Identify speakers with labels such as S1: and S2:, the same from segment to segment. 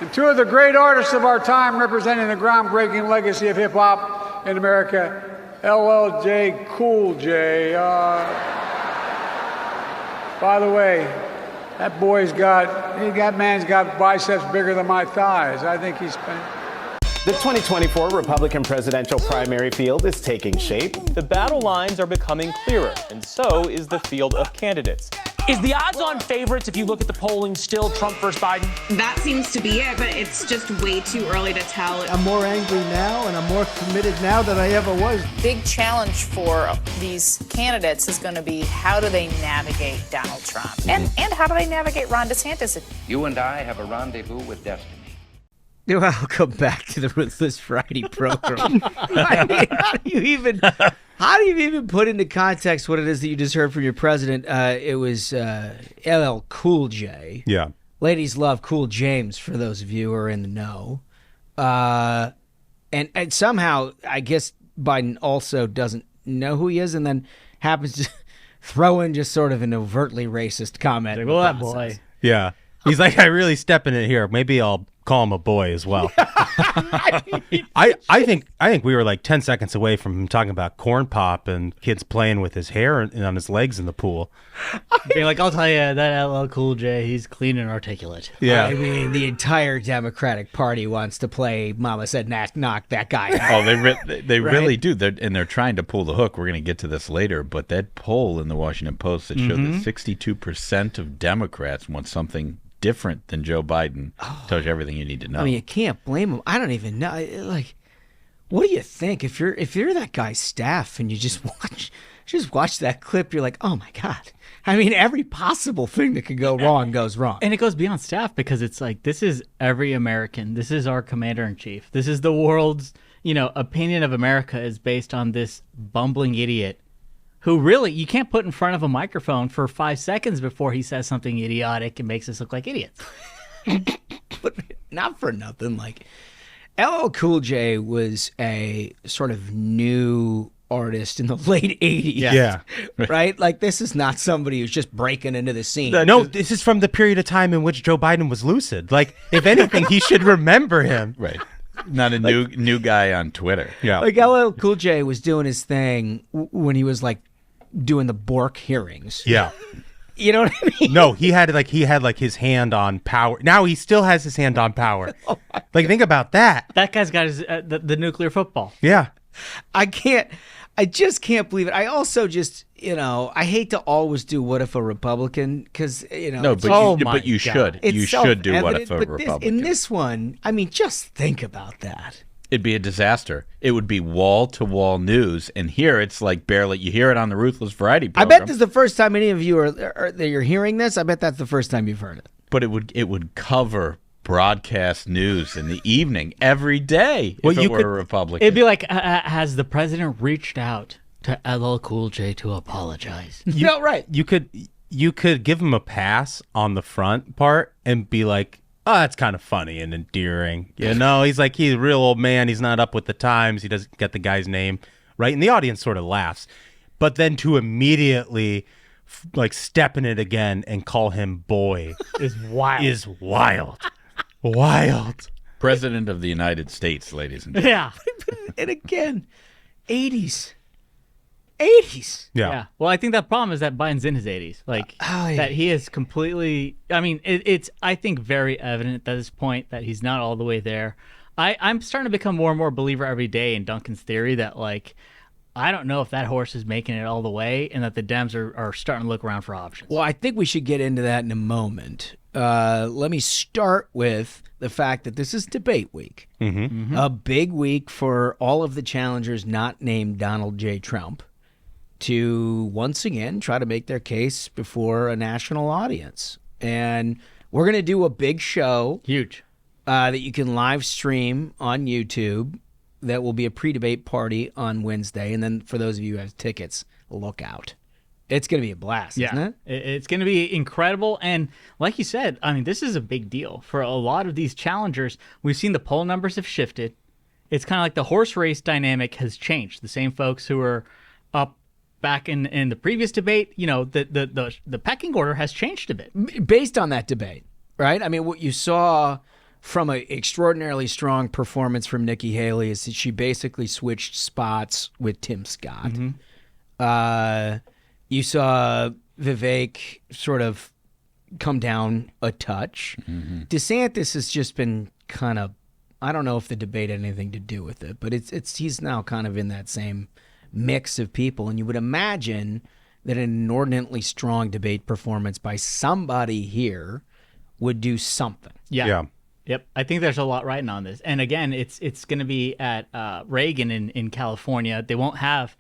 S1: And two of the great artists of our time representing the groundbreaking legacy of hip-hop in America, LL Cool J. By the way, that man's got biceps bigger than my thighs. I think he's been...
S2: The 2024 Republican presidential primary field is taking shape.
S3: The battle lines are becoming clearer, and so is the field of candidates.
S4: Is the odds-on favorites, if you look at the polling, still Trump versus Biden?
S5: That seems to be it, but it's just way too early to tell.
S6: I'm more angry now, and I'm more committed now than I ever was.
S7: Big challenge for these candidates is going to be how do they navigate Donald Trump? And how do they navigate Ron DeSantis?
S8: You and I have a rendezvous with destiny.
S9: Welcome back to the Ruthless Friday program. I mean, how do you even put into context what it is that you just heard from your president? It was LL Cool J.
S10: Yeah.
S9: Ladies love Cool James, for those of you who are in the know. And somehow, I guess Biden also doesn't know who he is and then happens to throw in just sort of an overtly racist comment.
S11: Like, well, that boy.
S10: Yeah. He's like, I really step in it here. Maybe I'll call him a boy as well. I think we were like 10 seconds away from him talking about corn pop and kids playing with his hair and on his legs in the pool.
S11: Being like, I'll tell you, that LL Cool J, he's clean and articulate.
S10: Yeah.
S9: I mean, the entire Democratic Party wants to play Mama Said Knock that guy out.
S12: Oh, they really do. They're trying to pull the hook. We're going to get to this later, but that poll in the Washington Post that showed that 62% of Democrats want something different than Joe Biden tells you everything you need to know.
S9: I mean, you can't blame him. I don't even know. Like, what do you think if you're that guy's staff and you just watch that clip? You're like, oh my god. I mean, every possible thing that could go wrong goes wrong.
S11: And it goes beyond staff because it's like, this is every American. This is our commander in chief. This is the world's, opinion of America is based on this bumbling idiot who really you can't put in front of a microphone for 5 seconds before he says something idiotic and makes us look like idiots.
S9: But not for nothing, like LL Cool J was a sort of new artist in the late 80s.
S10: Yeah.
S9: Right? Like, this is not somebody who's just breaking into the scene.
S10: No, this is from the period of time in which Joe Biden was lucid. Like, if anything, he should remember him.
S12: Right. Not a new guy on Twitter.
S10: Yeah.
S9: Like, LL Cool J was doing his thing when he was like doing the Bork hearings.
S10: Yeah.
S9: You know what I mean?
S10: No, he had his hand on power. Now he still has his hand on power. Like, think about that.
S11: That guy's got his the nuclear football.
S10: Yeah.
S9: I just can't believe it. I also just, I hate to always do what if a Republican, because,
S12: No, but you should. You should do what if a Republican.
S9: In this one, I mean, just think about that.
S12: It'd be a disaster. It would be wall-to-wall news, and here it's like barely. You hear it on the Ruthless Variety program.
S9: I bet this is the first time any of you you're hearing this. I bet that's the first time you've heard it.
S12: But it would cover broadcast news in the evening every day if it were a Republican.
S11: It'd be like, has the president reached out to LL Cool J to apologize?
S9: Right.
S10: You could give him a pass on the front part and be like, oh, that's kind of funny and endearing. He's a real old man. He's not up with the times. He doesn't get the guy's name right. And the audience sort of laughs. But then to immediately step in it again and call him boy
S11: is wild.
S10: Wild.
S12: President of the United States, ladies and gentlemen.
S11: Yeah.
S9: And again, 80s.
S10: Yeah.
S11: Well, I think that problem is that Biden's in his 80s. That he is completely. I mean, it's I think very evident at this point that he's not all the way there. I'm starting to become more and more a believer every day in Duncan's theory that I don't know if that horse is making it all the way, and that the Dems are starting to look around for options.
S9: Well, I think we should get into that in a moment. Let me start with the fact that this is debate week.
S10: Mm-hmm.
S9: A big week for all of the challengers not named Donald J. Trump to once again try to make their case before a national audience. And we're going to do a big show.
S11: Huge.
S9: That you can live stream on YouTube. That will be a pre-debate party on Wednesday. And then for those of you who have tickets, look out. It's going to be a blast, isn't it?
S11: It's going to be incredible. And like you said, I mean, this is a big deal for a lot of these challengers. We've seen the poll numbers have shifted. It's kind of like the horse race dynamic has changed. The same folks who were up back in the previous debate, the pecking order has changed a bit.
S9: Based on that debate, right? I mean, what you saw from an extraordinarily strong performance from Nikki Haley is that she basically switched spots with Tim Scott. You saw Vivek sort of come down a touch. DeSantis has just been kind of, I don't know if the debate had anything to do with it, but he's now kind of in that same mix of people. And you would imagine that an inordinately strong debate performance by somebody here would do something.
S11: Yeah. Yep. I think there's a lot riding on this. And again, it's going to be at Reagan in California. They won't have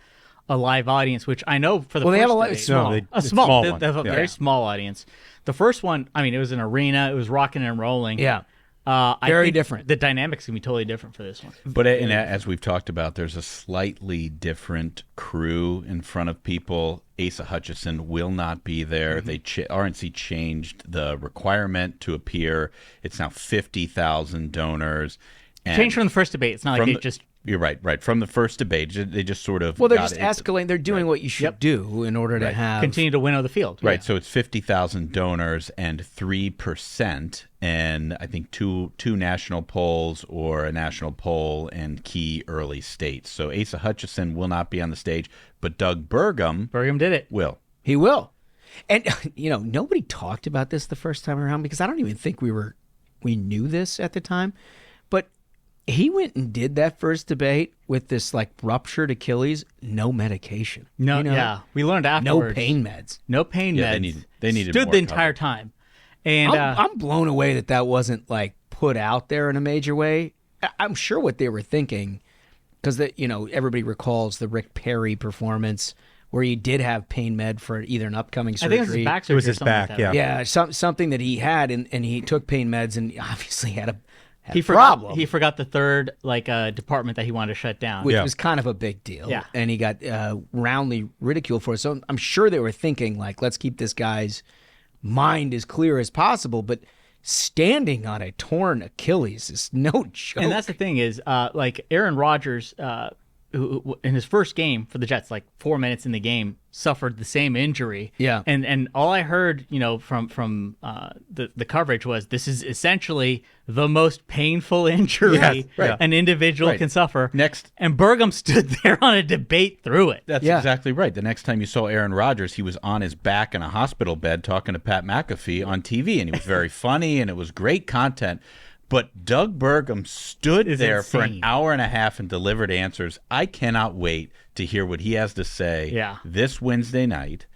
S11: a live audience, which I know for the first
S9: they have a
S11: day,
S9: small.
S11: They have a very small audience. The first one, I mean, it was an arena. It was rocking and rolling.
S9: Yeah.
S11: I
S9: Very
S11: think
S9: different.
S11: The dynamics can be totally different for this one.
S12: But as we've talked about, there's a slightly different crew in front of people. Asa Hutchinson will not be there. RNC changed the requirement to appear. It's now 50,000 donors. And
S11: Changed from the first debate. It's not like they just...
S12: You're right. From the first debate, they just sort of...
S9: Well, they're just escalating. They're doing what you should do in order to have...
S11: Continue to winnow the field.
S12: Right, so it's 50,000 donors and 3%, and I think two national polls or a national poll and key early states. So Asa Hutchinson will not be on the stage, but Doug Burgum
S11: did it.
S12: Will.
S9: He will. And, nobody talked about this the first time around because I don't even think we knew this at the time. But he went and did that first debate with this, ruptured Achilles, no medication.
S11: No, yeah. We learned afterwards.
S9: No pain meds.
S11: No pain meds.
S12: They needed
S11: Stood
S12: more
S11: the entire time. And
S9: I'm blown away that wasn't, put out there in a major way. I'm sure what they were thinking, because, everybody recalls the Rick Perry performance where he did have pain med for either an upcoming surgery.
S11: I think it was his back surgery.
S10: It was his back,
S11: like that,
S10: yeah.
S11: right?
S9: Yeah, something that he had, and he took pain meds and obviously had a
S11: problem. He forgot the third department that he wanted to shut down,
S9: which was kind of a big deal.
S11: Yeah,
S9: and he got roundly ridiculed for it. So I'm sure they were thinking let's keep this guy's mind as clear as possible. But standing on a torn Achilles is no joke.
S11: And that's the thing is, Aaron Rodgers, who in his first game for the Jets, 4 minutes in the game, suffered the same injury.
S9: Yeah.
S11: And all I heard, from the coverage was this is essentially the most painful injury an individual can suffer. And Burgum stood there on a debate through it.
S12: That's exactly right. The next time you saw Aaron Rodgers, he was on his back in a hospital bed talking to Pat McAfee on TV, and he was very funny, and it was great content. But Doug Burgum stood there for an hour and a half and delivered answers. I cannot wait to hear what he has to say this Wednesday night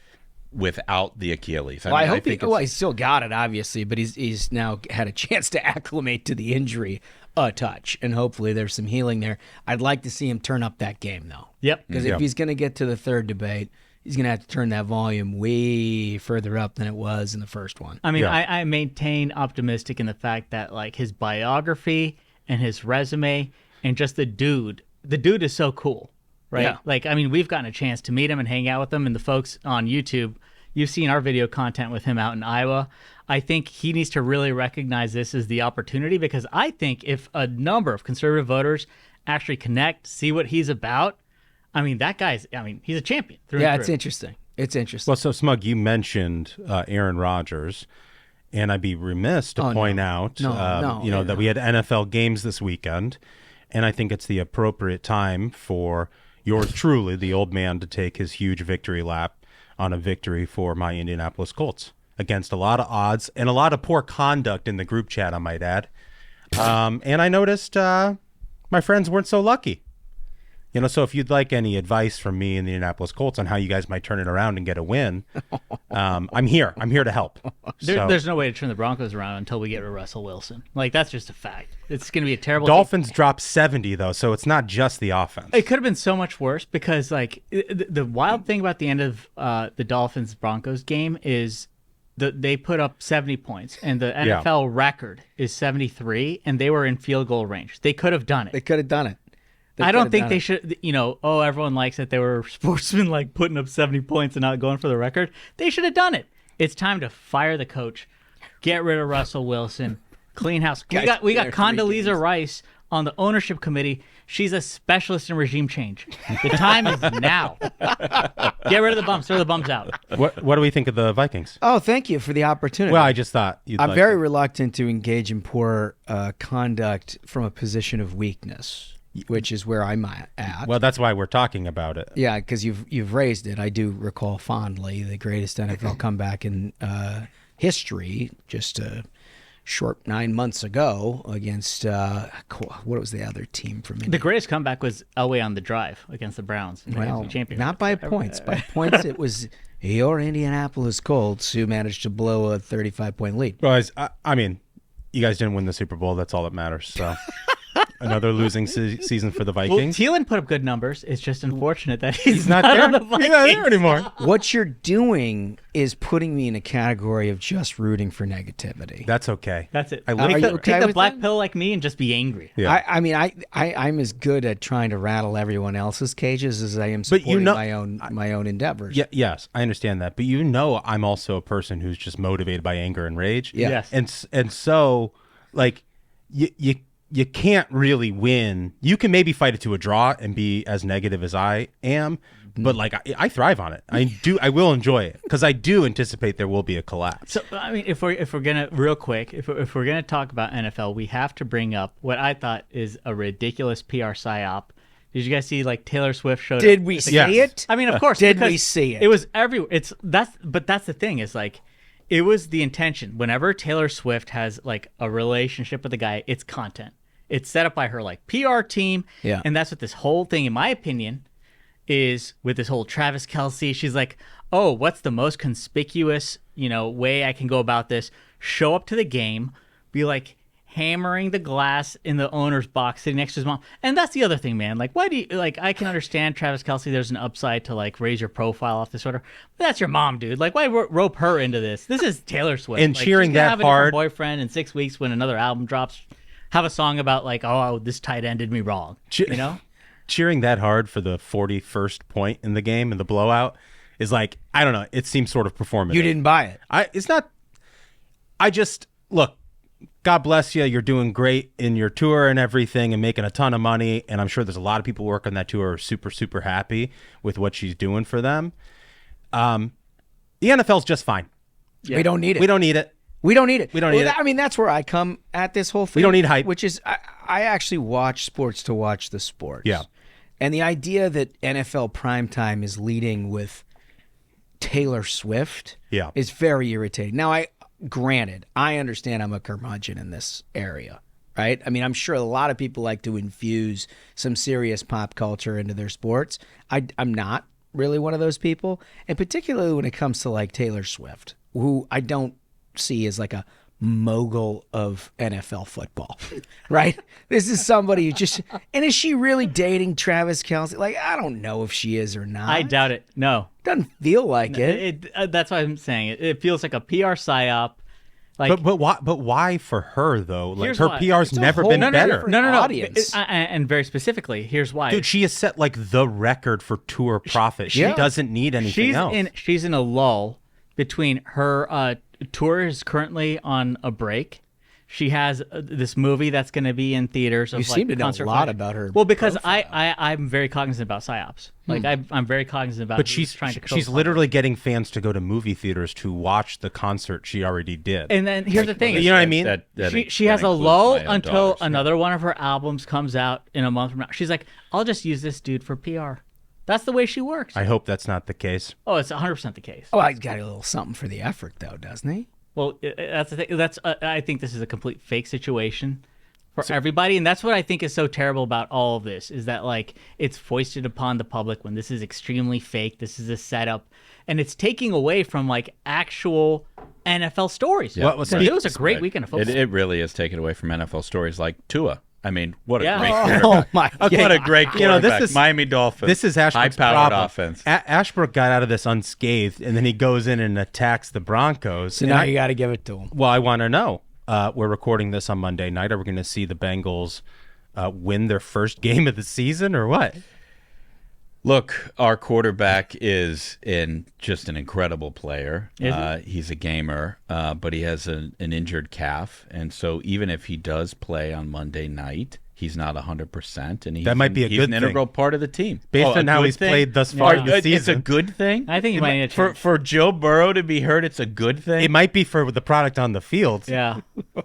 S12: without the Achilles.
S9: I hope he still got it, obviously, but he's now had a chance to acclimate to the injury a touch, and hopefully there's some healing there. I'd like to see him turn up that game, though.
S11: Yep.
S9: Because if he's going to get to the third debate, he's going to have to turn that volume way further up than it was in the first one.
S11: I mean, I maintain optimistic in the fact that his biography and his resume and just the dude is so cool, right? Yeah. We've gotten a chance to meet him and hang out with him, and the folks on YouTube, you've seen our video content with him out in Iowa. I think he needs to really recognize this as the opportunity, because I think if a number of conservative voters actually connect, see what he's about, that guy's, he's a champion.
S9: It's interesting. It's interesting.
S10: Well, so Smug, you mentioned Aaron Rodgers, and I'd be remiss to point out, that we had NFL games this weekend, and I think it's the appropriate time for yours truly, the old man, to take his huge victory lap on a victory for my Indianapolis Colts against a lot of odds and a lot of poor conduct in the group chat, I might add. And I noticed my friends weren't so lucky. So if you'd like any advice from me and the Indianapolis Colts on how you guys might turn it around and get a win, I'm here. I'm here to help.
S11: There's no way to turn the Broncos around until we get rid of Russell Wilson. That's just a fact. It's going to be a terrible
S10: Dolphins dropped 70, though, so it's not just the offense.
S11: It could have been so much worse because, the wild thing about the end of the Dolphins-Broncos game is they put up 70 points, and the NFL record is 73, and they were in field goal range. They could have done it.
S9: They could have done it.
S11: I don't think they should, everyone likes that they were sportsmen putting up 70 points and not going for the record. They should have done it. It's time to fire the coach, get rid of Russell Wilson, clean house. We got Condoleezza Rice on the ownership committee. She's a specialist in regime change. The time is now. Get rid of the bums. Throw the bums out.
S10: What do we think of the Vikings?
S9: Oh, thank you for the opportunity.
S10: Well, I just thought
S9: I'm very reluctant to engage in poor conduct from a position of weakness, which is where I'm at.
S10: Well, that's why we're talking about it.
S9: Yeah, because you've raised it. I do recall fondly the greatest NFL comeback in history, just a short 9 months ago against what was the other team from India?
S11: The greatest comeback was Elway on the drive against the Browns. In the
S9: Well,
S11: championship.
S9: not by points. By points, it was your Indianapolis Colts who managed to blow a 35-point lead.
S10: Guys, I mean, you guys didn't win the Super Bowl. That's all that matters. So another losing season for the Vikings.
S11: Well, Thielen put up good numbers. It's just unfortunate that he's
S10: not
S11: not
S10: there.
S11: on the Vikings.
S10: He's not there anymore.
S9: What you're doing is putting me in a category of just rooting for negativity.
S10: That's okay.
S11: That's it.
S10: I
S9: Are you okay
S11: Take the
S9: with
S11: black
S9: that?
S11: pill like me and just be angry.
S10: Yeah.
S9: I mean, I'm as good at trying to rattle everyone else's cages as I am
S10: But
S9: supporting my own endeavors.
S10: Yeah, yes, I understand that. But I'm also a person who's just motivated by anger and rage.
S9: Yeah.
S11: Yes.
S10: And so, like, you can't really win. You can maybe fight it to a draw and be as negative as I am, but like I thrive on it. I will enjoy it because I do anticipate there will be a collapse.
S11: So I mean, if we're gonna real quick, if we're gonna talk about NFL, we have to bring up what I thought is a ridiculous PR psyop. Did you guys see like Taylor Swift showed?
S9: Did we see it?
S11: I mean, of course.
S9: Did
S11: because
S9: we see it?
S11: It was everywhere. But that's the thing is like, it was the intention. Whenever Taylor Swift has like a relationship with a guy, it's content. It's set up by her like PR team.
S9: Yeah.
S11: And that's what this whole thing, in my opinion, is with this whole Travis Kelce. She's like, oh, what's the most conspicuous, way I can go about this? Show up to the game, be like hammering the glass in the owner's box sitting next to his mom. And that's the other thing, man. Like, why do you I can understand Travis Kelce, there's an upside to like raise your profile off this order. But that's your mom, dude. Like, why rope her into this? This is Taylor Swift.
S10: And
S11: like,
S10: cheering
S11: she's gonna
S10: that
S11: have a different
S10: hard.
S11: boyfriend in 6 weeks when another album drops. Have a song about like, oh, this tight end did me wrong.
S10: Cheering that hard for the 41st point in the game in the blowout is like, I don't know. It seems sort of performative.
S9: You didn't buy it.
S10: It's not. I just look. God bless you. You're doing great in your tour and everything, and making a ton of money. And I'm sure there's a lot of people working that tour who are super, super happy with what she's doing for them. The NFL's just fine.
S9: Yeah. We don't need it.
S10: We don't need it.
S9: We don't need it.
S10: We don't need it.
S9: I mean, that's where I come at this whole thing.
S10: We don't need hype.
S9: Which is, I actually watch sports to watch the sports.
S10: Yeah.
S9: And the idea that NFL primetime is leading with Taylor Swift is very irritating. Now, granted, I understand I'm a curmudgeon in this area, right? I mean, I'm sure a lot of people like to infuse some serious pop culture into their sports. I'm not really one of those people. And particularly when it comes to like Taylor Swift, who I don't see as like a mogul of NFL football, right? This is somebody who just, and is she really dating Travis Kelce? Like, I don't know if she is or not.
S11: I doubt it. No.
S9: Doesn't feel like it.
S11: That's what I'm saying. It feels like a PR psyop. Like,
S10: but why for her though? Like
S11: here's
S10: her
S11: why.
S10: PR's never been better.
S11: No.
S9: Audience.
S11: And very specifically, here's why.
S10: Dude, she has set like the record for tour profit. She doesn't need anything else.
S11: She's in a lull between her tour is currently on a break. She has this movie that's going to be in theaters.
S9: You seem to know a lot about her.
S11: Well, because I'm very cognizant about psyops. Like I'm very cognizant about.
S10: But
S11: she's trying to.
S10: She's literally getting fans to go to movie theaters to watch the concert she already did.
S11: And then here's the thing.
S10: You know what I mean?
S11: She has a lull until another one of her albums comes out in a month from now. She's like, I'll just use this dude for PR. That's the way she works.
S10: I hope that's not the case.
S11: Oh, it's 100% the case.
S9: Oh, he's got a little something for the effort, though, doesn't he?
S11: Well, that's the thing. I think this is a complete fake situation for everybody, and that's what I think is so terrible about all of this is that like it's foisted upon the public when this is extremely fake. This is a setup, and it's taking away from like actual NFL stories.
S12: Yeah.
S11: It was a great weekend of football.
S12: It really is taken away from NFL stories like Tua. I mean, what a great
S9: quarterback.
S12: Oh
S9: my God.
S12: What a great quarterback.
S10: This is
S12: Miami Dolphins.
S10: This is Ashbrook's
S12: high-powered
S10: problem.
S12: offense.
S10: Ashbrook got out of this unscathed, and then he goes in and attacks the Broncos.
S9: So now you got to give it to him.
S10: Well, I want to know. We're recording this on Monday night. Are we going to see the Bengals win their first game of the season or what?
S12: Look, our quarterback is just an incredible player. He's a gamer, but he has an injured calf. And so even if he does play on Monday night, he's not 100%, and
S10: that might be a
S12: he's
S10: good
S12: an integral part of the team.
S10: Based on how he's played thus far in the season.
S12: It's a good thing?
S11: I think he might need to
S12: for Joe Burrow to be hurt, it's a good thing?
S10: It might be for the product on the field.
S11: Yeah.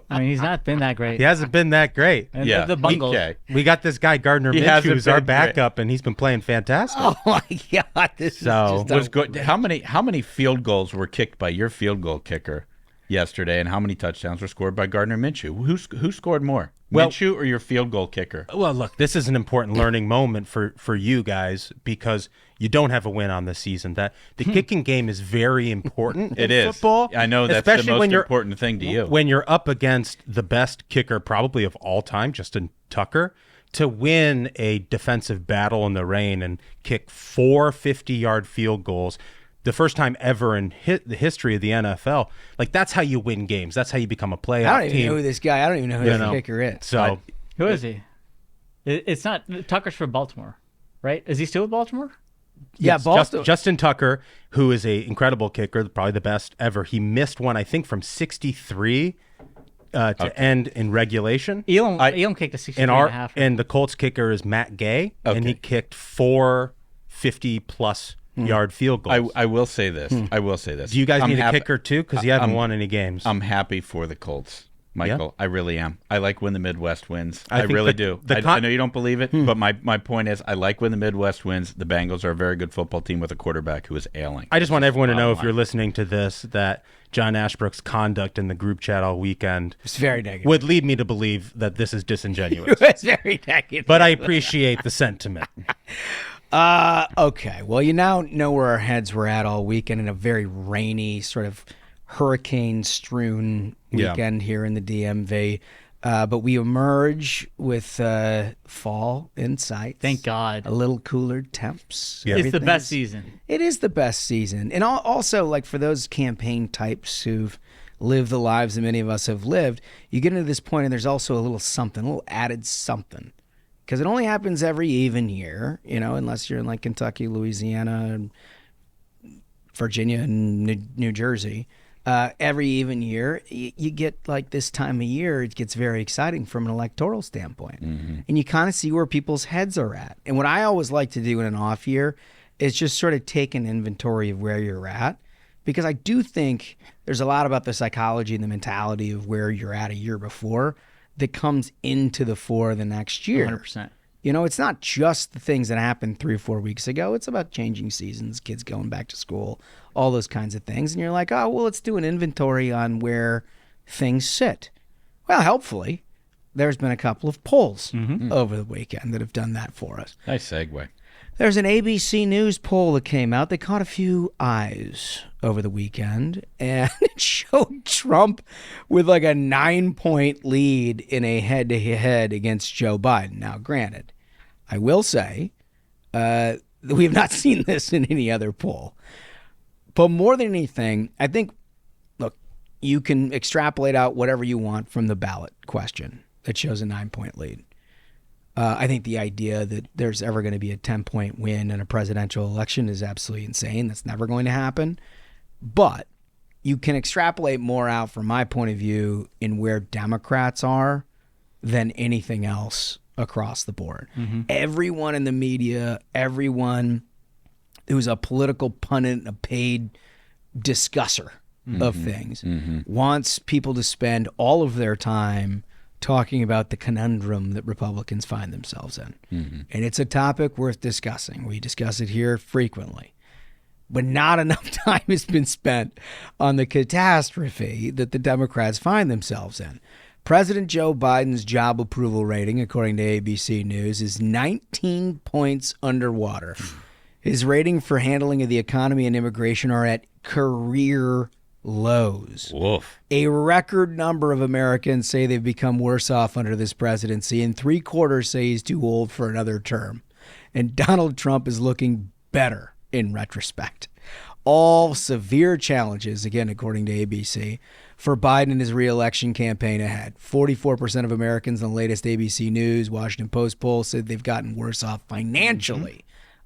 S11: I mean, he's not been that great.
S10: He hasn't been that great.
S11: And
S12: Yeah.
S11: the Bungles.
S12: Okay.
S10: We got this guy, Gardner
S12: He
S10: Minshew,
S12: hasn't
S10: who's our
S12: been great.
S10: backup, and he's been playing fantastic.
S9: Oh my God! This
S10: So-
S9: is just
S12: Was good. How many field goals were kicked by your field goal kicker yesterday, and how many touchdowns were scored by Gardner Minshew? Who scored more, Minshew or your field goal kicker?
S10: Well, look, this is an important learning moment for you guys because you don't have a win on the season. That the kicking game is very important.
S12: It
S10: in
S12: is.
S10: football.
S12: I know that's
S10: especially
S12: the most
S10: when you're,
S12: important thing to you.
S10: When you're up against the best kicker probably of all time, Justin Tucker, to win a defensive battle in the rain and kick 4 50-yard field goals. The first time ever in the history of the NFL. Like, that's how you win games. That's how you become a playoff
S9: I don't even
S10: team.
S9: know who this guy. I don't even know who the kicker is.
S10: So,
S11: Who is he? It's not Tucker's for Baltimore, right? Is he still with Baltimore?
S9: Yeah,
S10: yes,
S9: Boston.
S10: Justin Tucker, who is a incredible kicker, probably the best ever. He missed one, I think, from 63 to end in regulation.
S11: Elam kicked a 63 and a half.
S10: And the Colts kicker is Matt Gay, and he kicked 4 50-plus yard field goals.
S12: I will say this. I will say this.
S10: Do you guys need a kicker too? Because you haven't won any games.
S12: I'm happy for the Colts, Michael.
S10: Yeah.
S12: I really am. I like when the Midwest wins.
S10: I
S12: I
S10: think
S12: really do.
S10: the
S12: I know you don't believe it, but my point is I like when the Midwest wins. The Bengals are a very good football team with a quarterback who is ailing.
S10: I just want everyone to know, if you're listening to this, that John Ashbrook's conduct in the group chat all weekend
S9: It's very negative.
S10: would lead me to believe that this is disingenuous.
S9: It's very negative.
S10: But I appreciate the sentiment.
S9: Okay. Well, you now know where our heads were at all weekend in a very rainy, sort of hurricane-strewn weekend here in the DMV. But we emerge with fall in sight.
S11: Thank God.
S9: A little cooler temps.
S10: Yeah.
S11: It's the best season.
S9: It is the best season. And also, like, for those campaign types who've lived the lives that many of us have lived, you get into this point and there's also a little something, a little added something. Because it only happens every even year, unless you're in like Kentucky, Louisiana, and Virginia, and New Jersey. Every even year, you get like this time of year, it gets very exciting from an electoral standpoint. Mm-hmm. And you kind of see where people's heads are at. And what I always like to do in an off year is just sort of take an inventory of where you're at. Because I do think there's a lot about the psychology and the mentality of where you're at a year before that comes into the fore the next year.
S11: 100%.
S9: It's not just the things that happened 3 or 4 weeks ago. It's about changing seasons, kids going back to school, all those kinds of things. And you're like, oh, well, let's do an inventory on where things sit. Well, helpfully, there's been a couple of polls over the weekend that have done that for us.
S12: Nice segue.
S9: There's an ABC News poll that came out that caught a few eyes over the weekend, and it showed Trump with like a 9-point lead in a head-to-head against Joe Biden. Now, granted, I will say that we have not seen this in any other poll. But more than anything, I think, look, you can extrapolate out whatever you want from the ballot question that shows a 9-point lead. I think the idea that there's ever going to be a 10-point win in a presidential election is absolutely insane. That's never going to happen. But you can extrapolate more out from my point of view in where Democrats are than anything else across the board. Mm-hmm. Everyone in the media, everyone who's a political pundit, a paid discusser of things, wants people to spend all of their time talking about the conundrum that Republicans find themselves in. And it's a topic worth discussing. We discuss it here frequently. But not enough time has been spent on the catastrophe that the Democrats find themselves in. President Joe Biden's job approval rating, according to ABC News, is 19 points underwater. His rating for handling of the economy and immigration are at career lows.
S12: Woof.
S9: A record number of Americans say they've become worse off under this presidency, and 3/4 say he's too old for another term. And Donald Trump is looking better in retrospect. All severe challenges, again, according to ABC, for Biden and his re-election campaign ahead. 44% of Americans in the latest ABC News, Washington Post poll said they've gotten worse off financially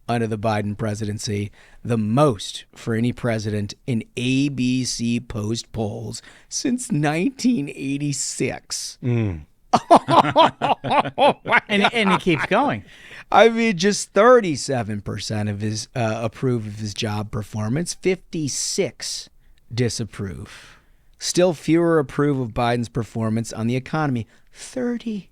S9: under the Biden presidency, the most for any president in ABC Post polls since 1986.
S11: and it keeps going.
S9: I mean, just 37% of his approve of his job performance, 56 disapprove. Still fewer approve of Biden's performance on the economy. 30.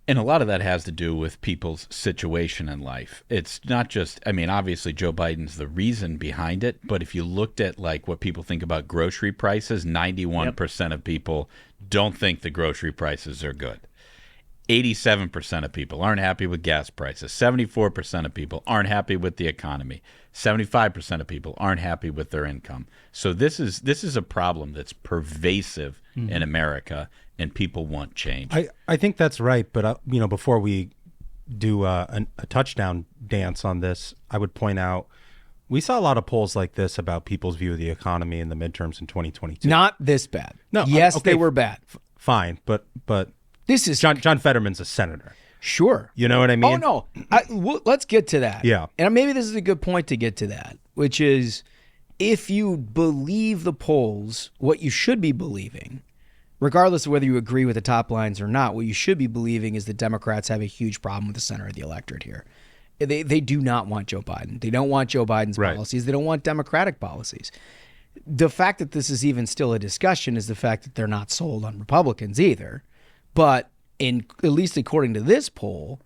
S12: And a lot of that has to do with people's situation in life. It's not just, I mean, obviously Joe Biden's the reason behind it, but if you looked at like what people think about grocery prices, 91% of people don't think the grocery prices are good. 87% of people aren't happy with gas prices. 74% of people aren't happy with the economy. 75% of people aren't happy with their income. So this is a problem that's pervasive in America, and people want change.
S10: I think that's right, but before we do a touchdown dance on this, I would point out we saw a lot of polls like this about people's view of the economy in the midterms in 2022.
S9: Not this bad.
S10: No,
S9: yes,
S10: okay,
S9: they were bad.
S10: Fine, but
S9: this is
S10: John Fetterman's a senator.
S9: Sure.
S10: You know what I mean?
S9: Oh, no. Let's get to that.
S10: Yeah.
S9: And maybe this is a good point to get to that, which is if you believe the polls, what you should be believing, regardless of whether you agree with the top lines or not, what you should be believing is that Democrats have a huge problem with the center of the electorate here. They do not want Joe Biden. They don't want Joe Biden's policies. They don't want Democratic policies. The fact that this is even still a discussion is the fact that they're not sold on Republicans either. But at least according to this poll,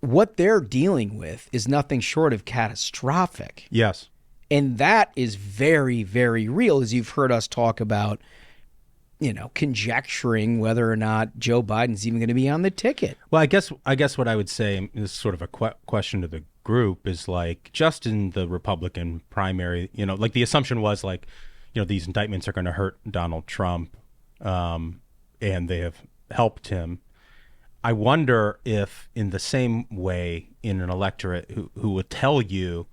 S9: what they're dealing with is nothing short of catastrophic.
S10: Yes.
S9: And that is very, very real, as you've heard us talk about, conjecturing whether or not Joe Biden's even going to be on the ticket.
S10: Well, I guess what I would say is sort of a question to the group is like just in the Republican primary, like the assumption was like, these indictments are going to hurt Donald Trump, and they have helped him. I wonder if in the same way in an electorate who would tell you,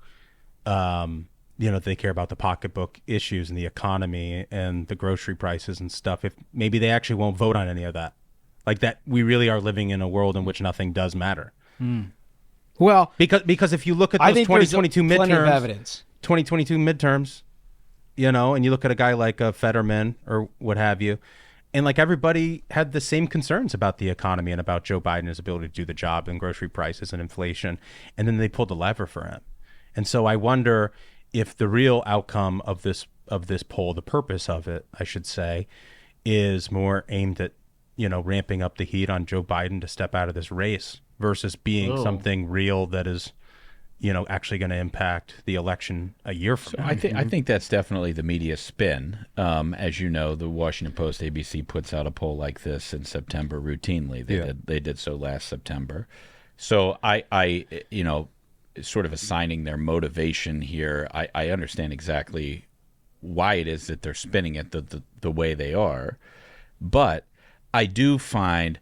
S10: they care about the pocketbook issues and the economy and the grocery prices and stuff, if maybe they actually won't vote on any of that. Like that we really are living in a world in which nothing does matter.
S9: Well,
S10: because if you look at those 2022 midterms,
S9: plenty of evidence.
S10: 2022 midterms, and you look at a guy like Fetterman or what have you, and like everybody had the same concerns about the economy and about Joe Biden and his ability to do the job and grocery prices and inflation, and then they pulled the lever for him. And so I wonder if the real outcome of this poll, the purpose of it, I should say, is more aimed at ramping up the heat on Joe Biden to step out of this race versus being something real that is actually going to impact the election a year from now.
S12: I think that's definitely the media spin. As you know, the Washington Post, ABC puts out a poll like this in September routinely. They did so last September. So I sort of assigning their motivation here, I understand exactly why it is that they're spinning it the way they are. But I do find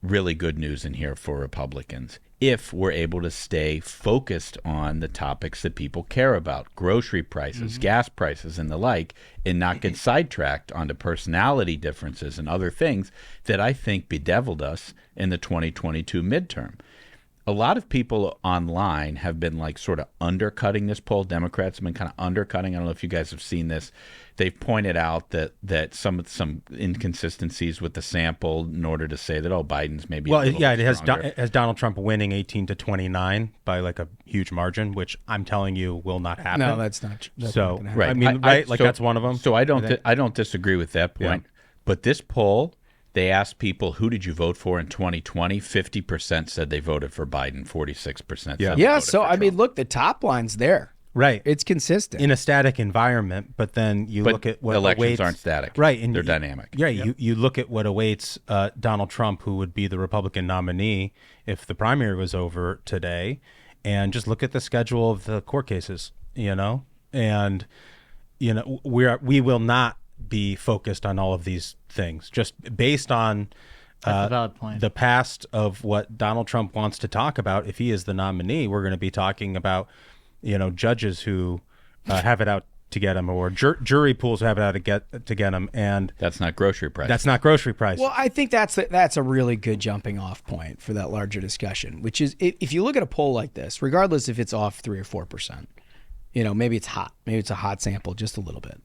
S12: really good news in here for Republicans if we're able to stay focused on the topics that people care about, grocery prices, gas prices, and the like, and not get sidetracked onto personality differences and other things that I think bedeviled us in the 2022 midterm. A lot of people online have been like sort of undercutting this poll. Democrats have been kind of undercutting. I don't know if you guys have seen this. They've pointed out that some inconsistencies with the sample in order to say that Biden's maybe
S10: it has Donald Trump winning 18-29 by like a huge margin, which I'm telling you will not happen.
S9: No, that's not. That's
S10: so
S9: not
S10: right, I mean, that's one of them.
S12: So I don't disagree with that point. Yeah. But this poll, they asked people, who did you vote for in 2020? 50% said they voted for Biden. 46% said they voted
S9: so
S12: for
S9: I
S12: Trump.
S9: mean, look, the top line's there.
S10: Right.
S9: It's consistent.
S10: In a static environment, but then you look at what
S12: elections
S10: awaits,
S12: aren't static.
S10: Right. And
S12: they're dynamic.
S10: Yeah, you look at what awaits Donald Trump, who would be the Republican nominee if the primary was over today, and just look at the schedule of the court cases, and we will not be focused on all of these things just based on
S11: That's a valid point.
S10: The past of what Donald Trump wants to talk about. If he is the nominee, we're going to be talking about judges who have it out to get him, or jury pools who have it out to get him, and
S12: that's not grocery price.
S10: That's not grocery price.
S9: Well, I think that's a really good jumping off point for that larger discussion, which is if you look at a poll like this, regardless if it's off 3 or 4%, maybe it's hot, maybe it's a hot sample just a little bit.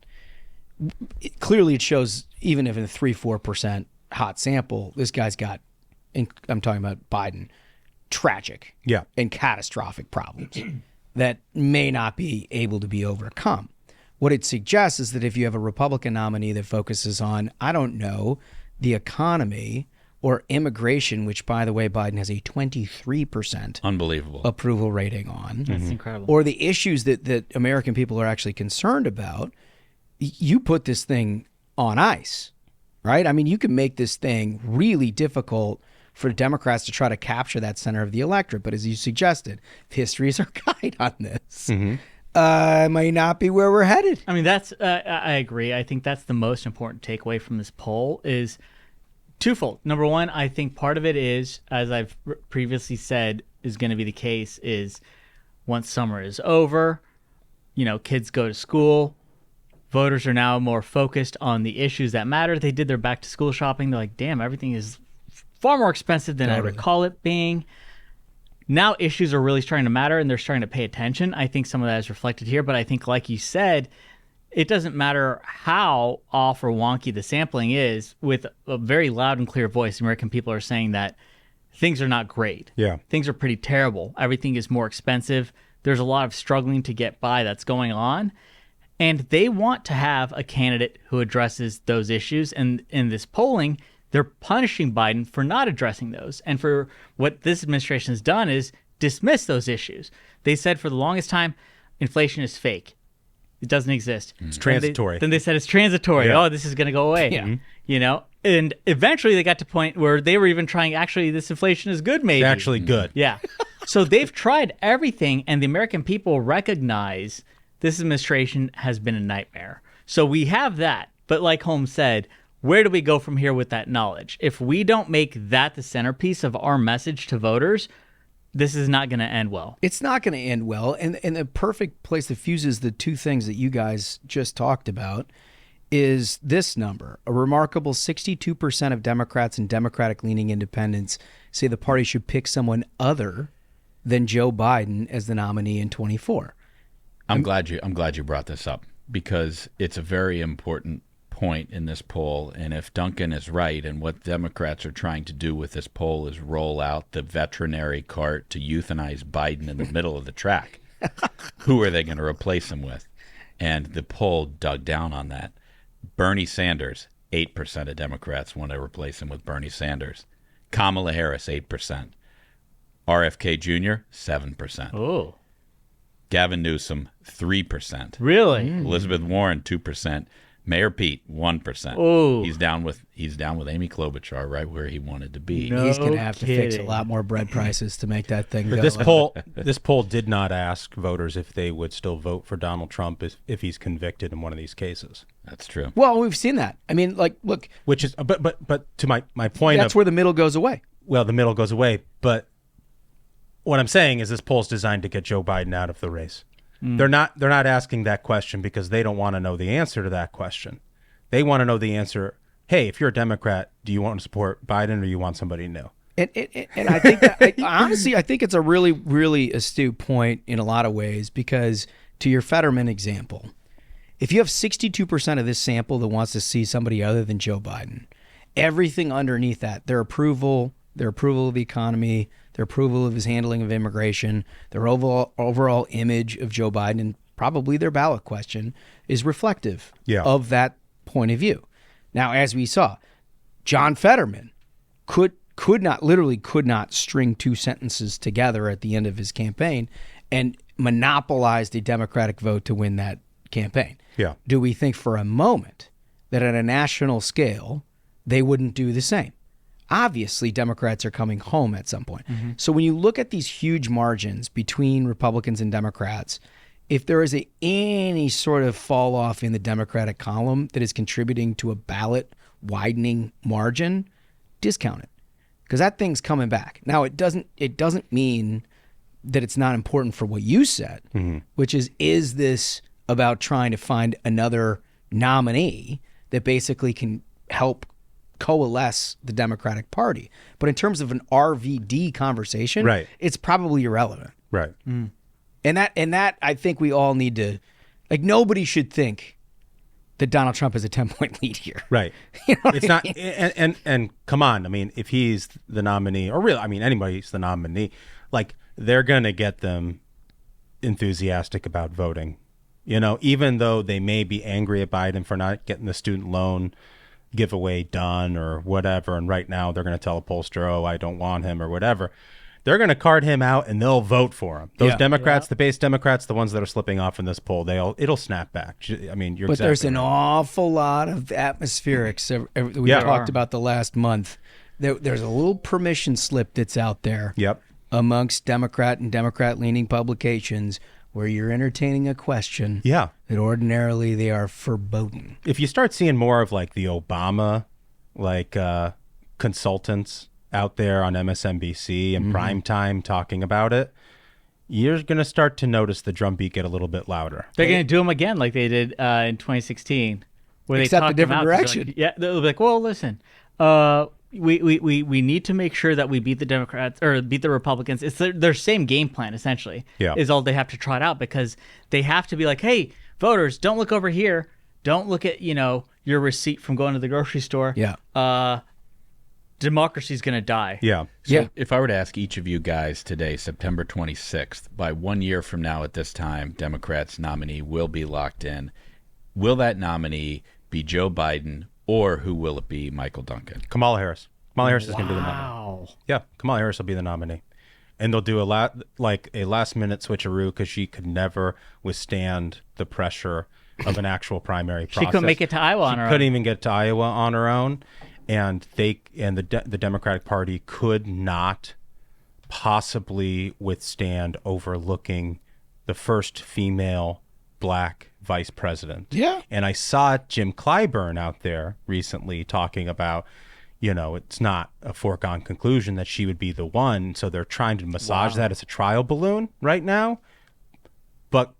S9: clearly it shows, even if in a 3-4% hot sample, this guy's got, and I'm talking about Biden, tragic and catastrophic problems that may not be able to be overcome. What it suggests is that if you have a Republican nominee that focuses on, I don't know, the economy or immigration, which, by the way, Biden has a 23%
S12: unbelievable
S9: approval rating on.
S11: That's incredible.
S9: Or the issues that American people are actually concerned about, you put this thing on ice, right? I mean, you can make this thing really difficult for Democrats to try to capture that center of the electorate. But as you suggested, if history is our guide on this, may not be where we're headed.
S11: I mean, that's I agree. I think that's the most important takeaway from this poll is twofold. Number one, I think part of it is, as I've previously said, is going to be the case is once summer is over, kids go to school, voters are now more focused on the issues that matter. They did their back to school shopping. They're like, damn, everything is far more expensive than I recall it being. Now issues are really starting to matter and they're starting to pay attention. I think some of that is reflected here, but I think, like you said, it doesn't matter how off or wonky the sampling is. With a very loud and clear voice, American people are saying that things are not great.
S10: Yeah.
S11: Things are pretty terrible. Everything is more expensive. There's a lot of struggling to get by that's going on. And they want to have a candidate who addresses those issues. And in this polling, they're punishing Biden for not addressing those. And for what this administration has done is dismiss those issues. They said for the longest time, inflation is fake. It doesn't exist.
S10: It's transitory.
S11: Then they said it's transitory.
S10: Yeah.
S11: Oh, this is going to go away. Yeah. And eventually they got to a point where they were even trying, actually, this inflation is good, maybe.
S10: It's actually good.
S11: Yeah. So they've tried everything, and the American people recognize this administration has been a nightmare. So we have that. But like Holmes said, where do we go from here with that knowledge? If we don't make that the centerpiece of our message to voters, this is not going to end well.
S9: It's not going to end well. And the perfect place that fuses the two things that you guys just talked about is this number. A remarkable 62% of Democrats and Democratic-leaning independents say the party should pick someone other than Joe Biden as the nominee in 24.
S12: I'm glad you brought this up, because it's a very important point in this poll. And if Duncan is right, and what Democrats are trying to do with this poll is roll out the veterinary cart to euthanize Biden in the middle of the track, who are they going to replace him with? And the poll dug down on that. Bernie Sanders, 8% of Democrats want to replace him with Bernie Sanders. Kamala Harris, 8%. RFK Jr., 7%.
S11: Oh.
S12: Gavin Newsom, 3%.
S11: Really?
S12: Elizabeth Warren, 2%. Mayor Pete, 1%.
S11: Oh.
S12: He's down with Amy Klobuchar, right where he wanted to be.
S9: He's going to have to fix a lot more bread prices to make that thing go.
S10: This poll did not ask voters if they would still vote for Donald Trump if he's convicted in one of these cases.
S12: That's true.
S9: Well, we've seen that. I mean, like, look.
S10: Which is, but to my point,
S9: that's where the middle goes away.
S10: Well, the middle goes away, but what I'm saying is this poll's designed to get Joe Biden out of the race. They're not asking that question because they don't want to know the answer to that question. They want to know the answer. Hey, if you're a Democrat, do you want to support Biden or you want somebody new?
S9: And I think that honestly, I think it's a really, really astute point in a lot of ways, because to your Fetterman example, if you have 62% of this sample that wants to see somebody other than Joe Biden, everything underneath that, their approval of the economy, their approval of his handling of immigration, their overall image of Joe Biden, and probably their ballot question is reflective of that point of view. Now, as we saw, John Fetterman could not string two sentences together at the end of his campaign and monopolized a Democratic vote to win that campaign.
S10: Yeah.
S9: Do we think for a moment that at a national scale they wouldn't do the same? Obviously, Democrats are coming home at some point. Mm-hmm. So when you look at these huge margins between Republicans and Democrats, if there is any sort of fall off in the Democratic column that is contributing to a ballot widening margin, discount it, because that thing's coming back. Now, it doesn't mean that it's not important for what you said, which is this about trying to find another nominee that basically can help coalesce the Democratic Party? But in terms of an RVD conversation, it's probably irrelevant.
S10: Right.
S9: And that I think we all need to, like, nobody should think that Donald Trump has a 10-point lead here.
S10: Right.
S9: You know
S10: It's not, and come on. I mean, if he's the nominee, or really, I mean, anybody's the nominee, like they're going to get them enthusiastic about voting, even though they may be angry at Biden for not getting the student loan giveaway done or whatever. And right now they're going to tell a pollster, oh, I don't want him or whatever. They're going to card him out and they'll vote for him. Those Democrats, the base Democrats, the ones that are slipping off in this poll, it'll snap back. I mean,
S9: But there's an awful lot of atmospherics we talked about the last month. There's a little permission slip that's out there amongst Democrat and Democrat-leaning publications where you're entertaining a question that ordinarily they are foreboding.
S10: If you start seeing more of like the Obama consultants out there on MSNBC and primetime talking about it, you're going to start to notice the drumbeat get a little bit louder.
S11: They're going to do them again like they did in 2016. Where
S9: Except
S11: they
S9: a different direction.
S11: Like, they'll be like, well, listen, we need to make sure that we beat the Democrats or beat the Republicans. It's their same game plan, essentially, is all they have to trot out, because they have to be like, hey, voters, don't look over here. Don't look at, your receipt from going to the grocery store. Democracy's going to die.
S12: So if I were to ask each of you guys today, September 26th, by 1 year from now at this time, Democrats' nominee will be locked in. Will that nominee be Joe Biden, or who will it be, Michael Duncan?
S10: Kamala Harris. Kamala Harris is going to be the nominee. Yeah, Kamala Harris will be the nominee. And they'll do a last-minute switcheroo because she could never withstand the pressure of an actual primary process.
S11: She couldn't make it to Iowa on her own.
S10: She couldn't even get to Iowa on her own. And the Democratic Party could not possibly withstand overlooking the first female black vice president.
S9: Yeah.
S10: And I saw Jim Clyburn out there recently talking about, it's not a foregone conclusion that she would be the one. So they're trying to massage that as a trial balloon right now. But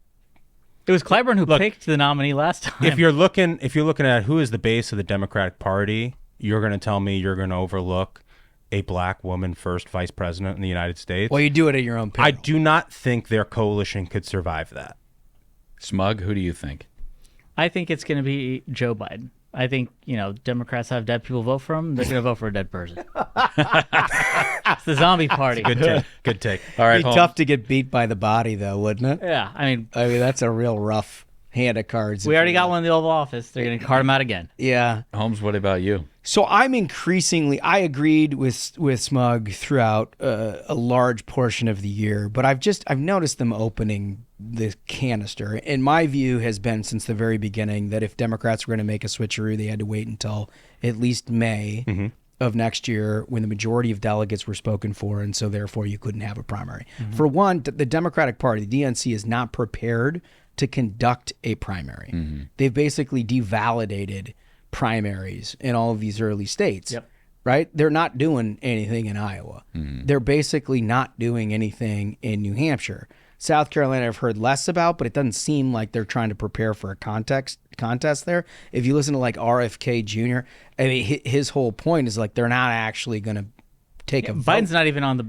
S11: it was Clyburn who picked the nominee last time.
S10: If you're looking at who is the base of the Democratic Party, you're going to tell me you're going to overlook a black woman first vice president in the United States?
S9: Well, you do it at your own peril.
S10: I do not think their coalition could survive that.
S12: Smug, who do you think?
S11: I think it's going to be Joe Biden. I think, Democrats have dead people vote for him. They're going to vote for a dead person. It's the zombie party.
S10: Good take.
S12: All right,
S9: It'd be tough to get beat by the body, though, wouldn't it?
S11: Yeah, I mean,
S9: that's a real rough hand of cards.
S11: We already got one in the Oval Office. They're going to card him out again.
S9: Yeah.
S12: Holmes, what about you?
S9: So I'm increasingly, I agreed with Smug throughout a large portion of the year, but I've noticed them opening the canister. And my view has been since the very beginning that if Democrats were going to make a switcheroo, they had to wait until at least May of next year when the majority of delegates were spoken for, and so therefore you couldn't have a primary. For one, the Democratic Party, the DNC, is not prepared to conduct a primary. They've basically devalidated primaries in all of these early states, right? They're not doing anything in Iowa. They're basically not doing anything in New Hampshire. South Carolina I've heard less about, but it doesn't seem like they're trying to prepare for a contest there. If you listen to like RFK Jr., I mean, his whole point is like they're not actually going to take a vote.
S11: Biden's not even on the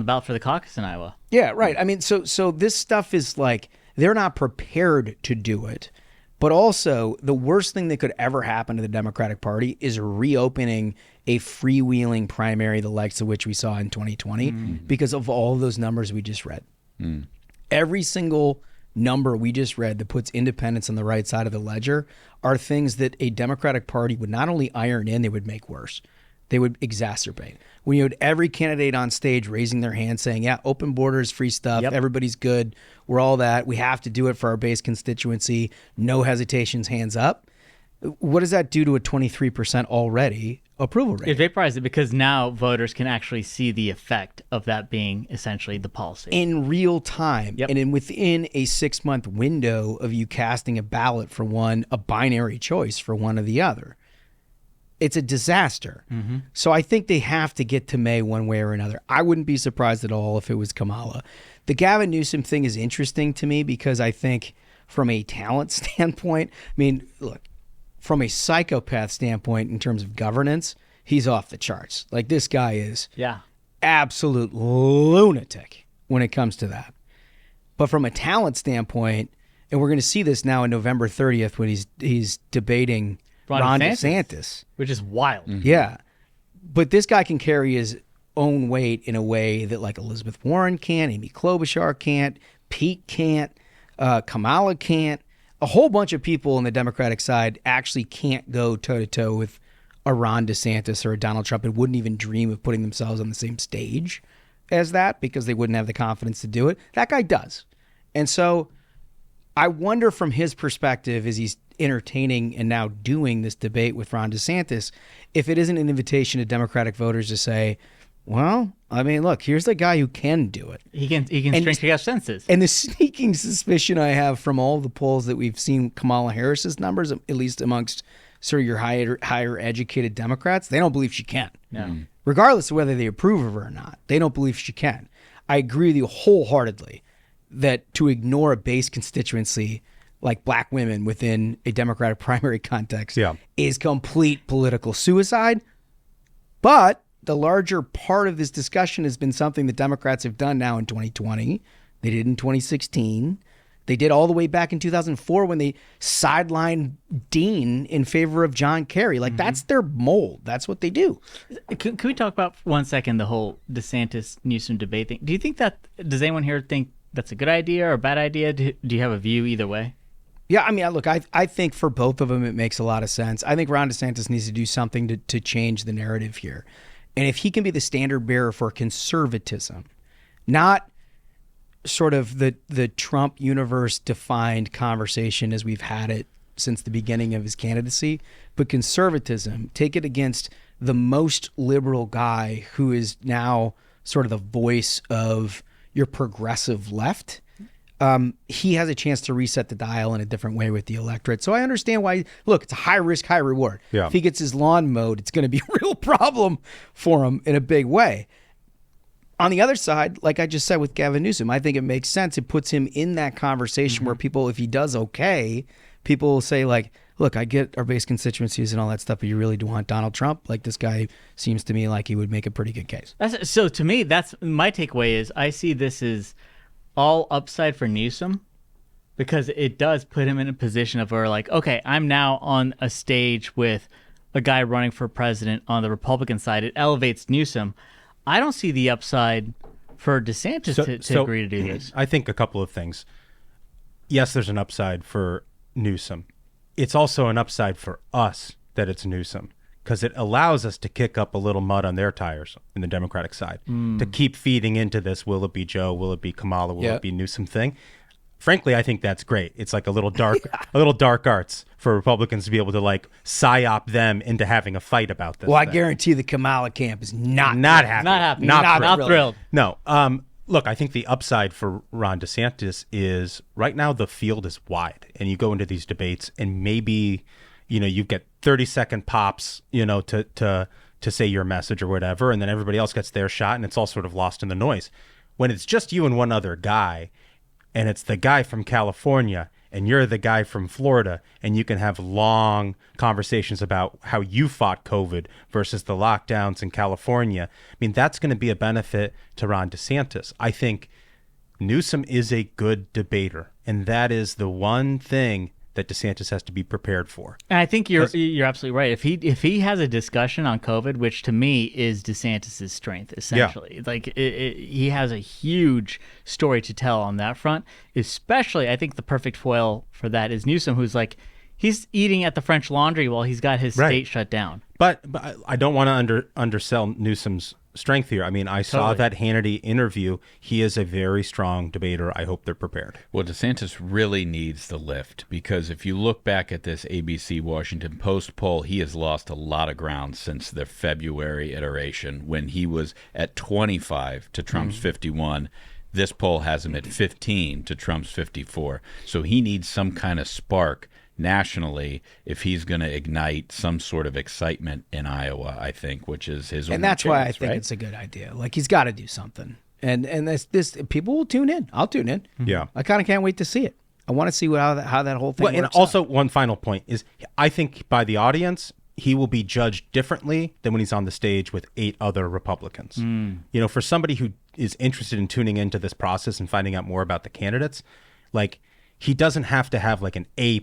S11: ballot for the caucus in Iowa.
S9: Yeah, right. I mean, so this stuff is like they're not prepared to do it. But also, the worst thing that could ever happen to the Democratic Party is reopening a freewheeling primary, the likes of which we saw in 2020, because of all of those numbers we just read. Every single number we just read that puts independents on the right side of the ledger are things that a Democratic Party would not only iron in, they would make worse. They would exacerbate. When you had every candidate on stage raising their hand saying, yeah, open borders, free stuff, everybody's good, we're all that, we have to do it for our base constituency, no hesitations, hands up. What does that do to a 23% already approval rate?
S11: It vaporized it because now voters can actually see the effect of that being essentially the policy.
S9: In real time. And within a 6-month window of you casting a ballot for one, a binary choice for one or the other. It's a disaster. So I think they have to get to May one way or another. I wouldn't be surprised at all if it was Kamala. The Gavin Newsom thing is interesting to me because I think from a talent standpoint, I mean, look, from a psychopath standpoint in terms of governance, he's off the charts. Like this guy is absolute lunatic when it comes to that. But from a talent standpoint, And we're going to see this now on November 30th when he's debating Ron DeSantis.
S11: Which is wild.
S9: Yeah. But this guy can carry his own weight in a way that like Elizabeth Warren can't, Amy Klobuchar can't, Pete can't, Kamala can't. A whole bunch of people on the Democratic side actually can't go toe-to-toe with a Ron DeSantis or a Donald Trump and wouldn't even dream of putting themselves on the same stage as that because they wouldn't have the confidence to do it. That guy does. And so I wonder from his perspective, as he's entertaining and now doing this debate with Ron DeSantis, if it isn't an invitation to Democratic voters to say, well, I mean, look, here's the guy who can do it.
S11: He can string together sentences.
S9: And the sneaking suspicion I have from all the polls that we've seen Kamala Harris's numbers, at least amongst sort of your higher educated Democrats, they don't believe she can.
S11: No.
S9: Regardless of whether they approve of her or not, they don't believe she can. I agree with you wholeheartedly that to ignore a base constituency like black women within a Democratic primary context is complete political suicide. But the larger part of this discussion has been something that Democrats have done now in 2020. They did in 2016. They did all the way back in 2004 when they sidelined Dean in favor of John Kerry. Like, that's their mold. That's what they do.
S11: Can we talk about for 1 second the whole DeSantis-Newsom debate thing? Do you think does anyone here think that's a good idea or a bad idea? Do you have a view either way?
S9: Yeah, I mean, look, I think for both of them it makes a lot of sense. I think Ron DeSantis needs to do something to change the narrative here. And if he can be the standard bearer for conservatism, not sort of the Trump universe defined conversation as we've had it since the beginning of his candidacy, but conservatism, take it against the most liberal guy who is now sort of the voice of your progressive left. He has a chance to reset the dial in a different way with the electorate. So I understand why, look, it's a high risk, high reward.
S10: Yeah.
S9: If he gets his lawn mowed, it's going to be a real problem for him in a big way. On the other side, like I just said with Gavin Newsom, I think it makes sense. It puts him in that conversation where people, if he does okay, people will say like, look, I get our base constituencies and all that stuff, but you really do want Donald Trump? Like, this guy seems to me like he would make a pretty good case.
S11: So to me, that's my takeaway is I see this as all upside for Newsom because it does put him in a position of where like, okay, I'm now on a stage with a guy running for president on the Republican side. It elevates Newsom. I don't see the upside for DeSantis to agree to do this.
S10: I think a couple of things. Yes, there's an upside for Newsom. It's also an upside for us that it's Newsom because it allows us to kick up a little mud on their tires in the Democratic side to keep feeding into this, will it be Joe, will it be Kamala, will it be Newsom thing. Frankly, I think that's great. It's like a little dark arts for Republicans to be able to like PsyOp them into having a fight about this.
S9: Well, I guarantee the Kamala camp is not
S11: happy. Not thrilled.
S10: No. Look, I think the upside for Ron DeSantis is right now the field is wide, and you go into these debates, and maybe you get 30-second pops, to say your message or whatever, and then everybody else gets their shot, and it's all sort of lost in the noise. When it's just you and one other guy, and it's the guy from California, and you're the guy from Florida, and you can have long conversations about how you fought COVID versus the lockdowns in California. I mean, that's going to be a benefit to Ron DeSantis. I think Newsom is a good debater, and that is the one thing that DeSantis has to be prepared for.
S11: And I think you're absolutely right. If he has a discussion on COVID, which to me is DeSantis' strength, essentially, like he has a huge story to tell on that front. Especially, I think the perfect foil for that is Newsom, who's like he's eating at the French Laundry while he's got his state shut down.
S10: But I don't want to undersell Newsom's strength here. I mean, I saw that Hannity interview. He is a very strong debater. I hope they're prepared.
S12: Well, DeSantis really needs the lift because if you look back at this ABC Washington Post poll, he has lost a lot of ground since the February iteration when he was at 25 to Trump's 51. This poll has him at 15 to Trump's 54. So he needs some kind of spark nationally if he's going to ignite some sort of excitement in Iowa, I think, which is his only
S9: And that's
S12: chance,
S9: why I think
S12: right?
S9: it's a good idea. Like, he's got to do something. And this people will tune in. I'll tune in.
S10: Yeah.
S9: I kind of can't wait to see it. I want to see how that whole thing works
S10: and also one final point is I think by the audience, he will be judged differently than when he's on the stage with 8 other Republicans. For somebody who is interested in tuning into this process and finding out more about the candidates, like, he doesn't have to have like an A+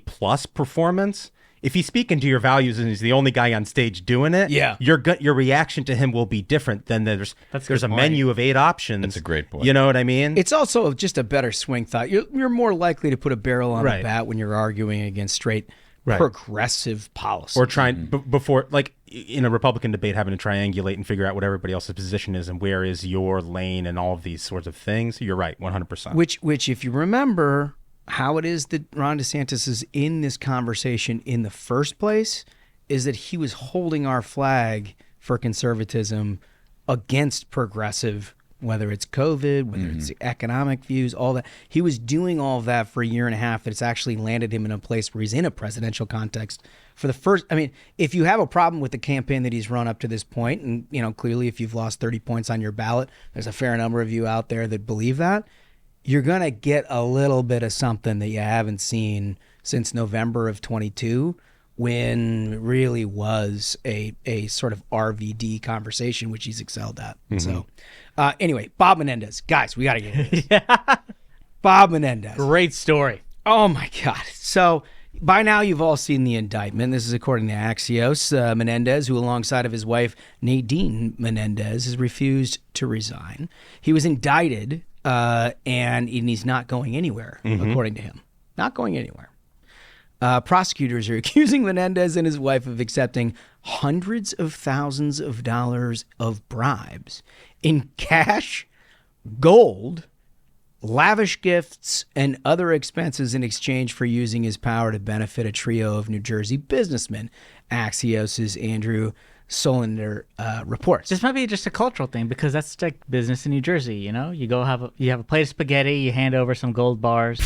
S10: performance. If he's speaking to your values and he's the only guy on stage doing it, your reaction to him will be different than there's a menu of 8 options.
S12: That's a great point.
S10: You know what I mean?
S9: It's also just a better swing thought. You're more likely to put a barrel on a bat when you're arguing against straight progressive policy.
S10: Or trying before, like in a Republican debate, having to triangulate and figure out what everybody else's position is and where is your lane and all of these sorts of things. You're right, 100%.
S9: Which, if you remember how it is that Ron DeSantis is in this conversation in the first place, is that he was holding our flag for conservatism against progressive, whether it's COVID, whether it's the economic views, all that. He was doing all of that for a year and a half. It's actually landed him in a place where he's in a presidential context for the first. I mean, if you have a problem with the campaign that he's run up to this point, and clearly if you've lost 30 points on your ballot, there's a fair number of you out there that believe that, you're going to get a little bit of something that you haven't seen since November of 22, when it really was a sort of RVD conversation, which he's excelled at. So anyway, Bob Menendez. Guys, we got to get into this. Bob Menendez.
S11: Great story.
S9: Oh, my God. So by now you've all seen the indictment. This is according to Axios. Menendez, who alongside of his wife, Nadine Menendez, has refused to resign. He was indicted, and he's not going anywhere, according to him. Not going anywhere. Prosecutors are accusing Menendez and his wife of accepting hundreds of thousands of dollars of bribes in cash, gold, lavish gifts, and other expenses in exchange for using his power to benefit a trio of New Jersey businessmen, Axios' Andrew Solander reports.
S11: This might be just a cultural thing, because that's like business in New Jersey. You go have a plate of spaghetti, you hand over some gold bars.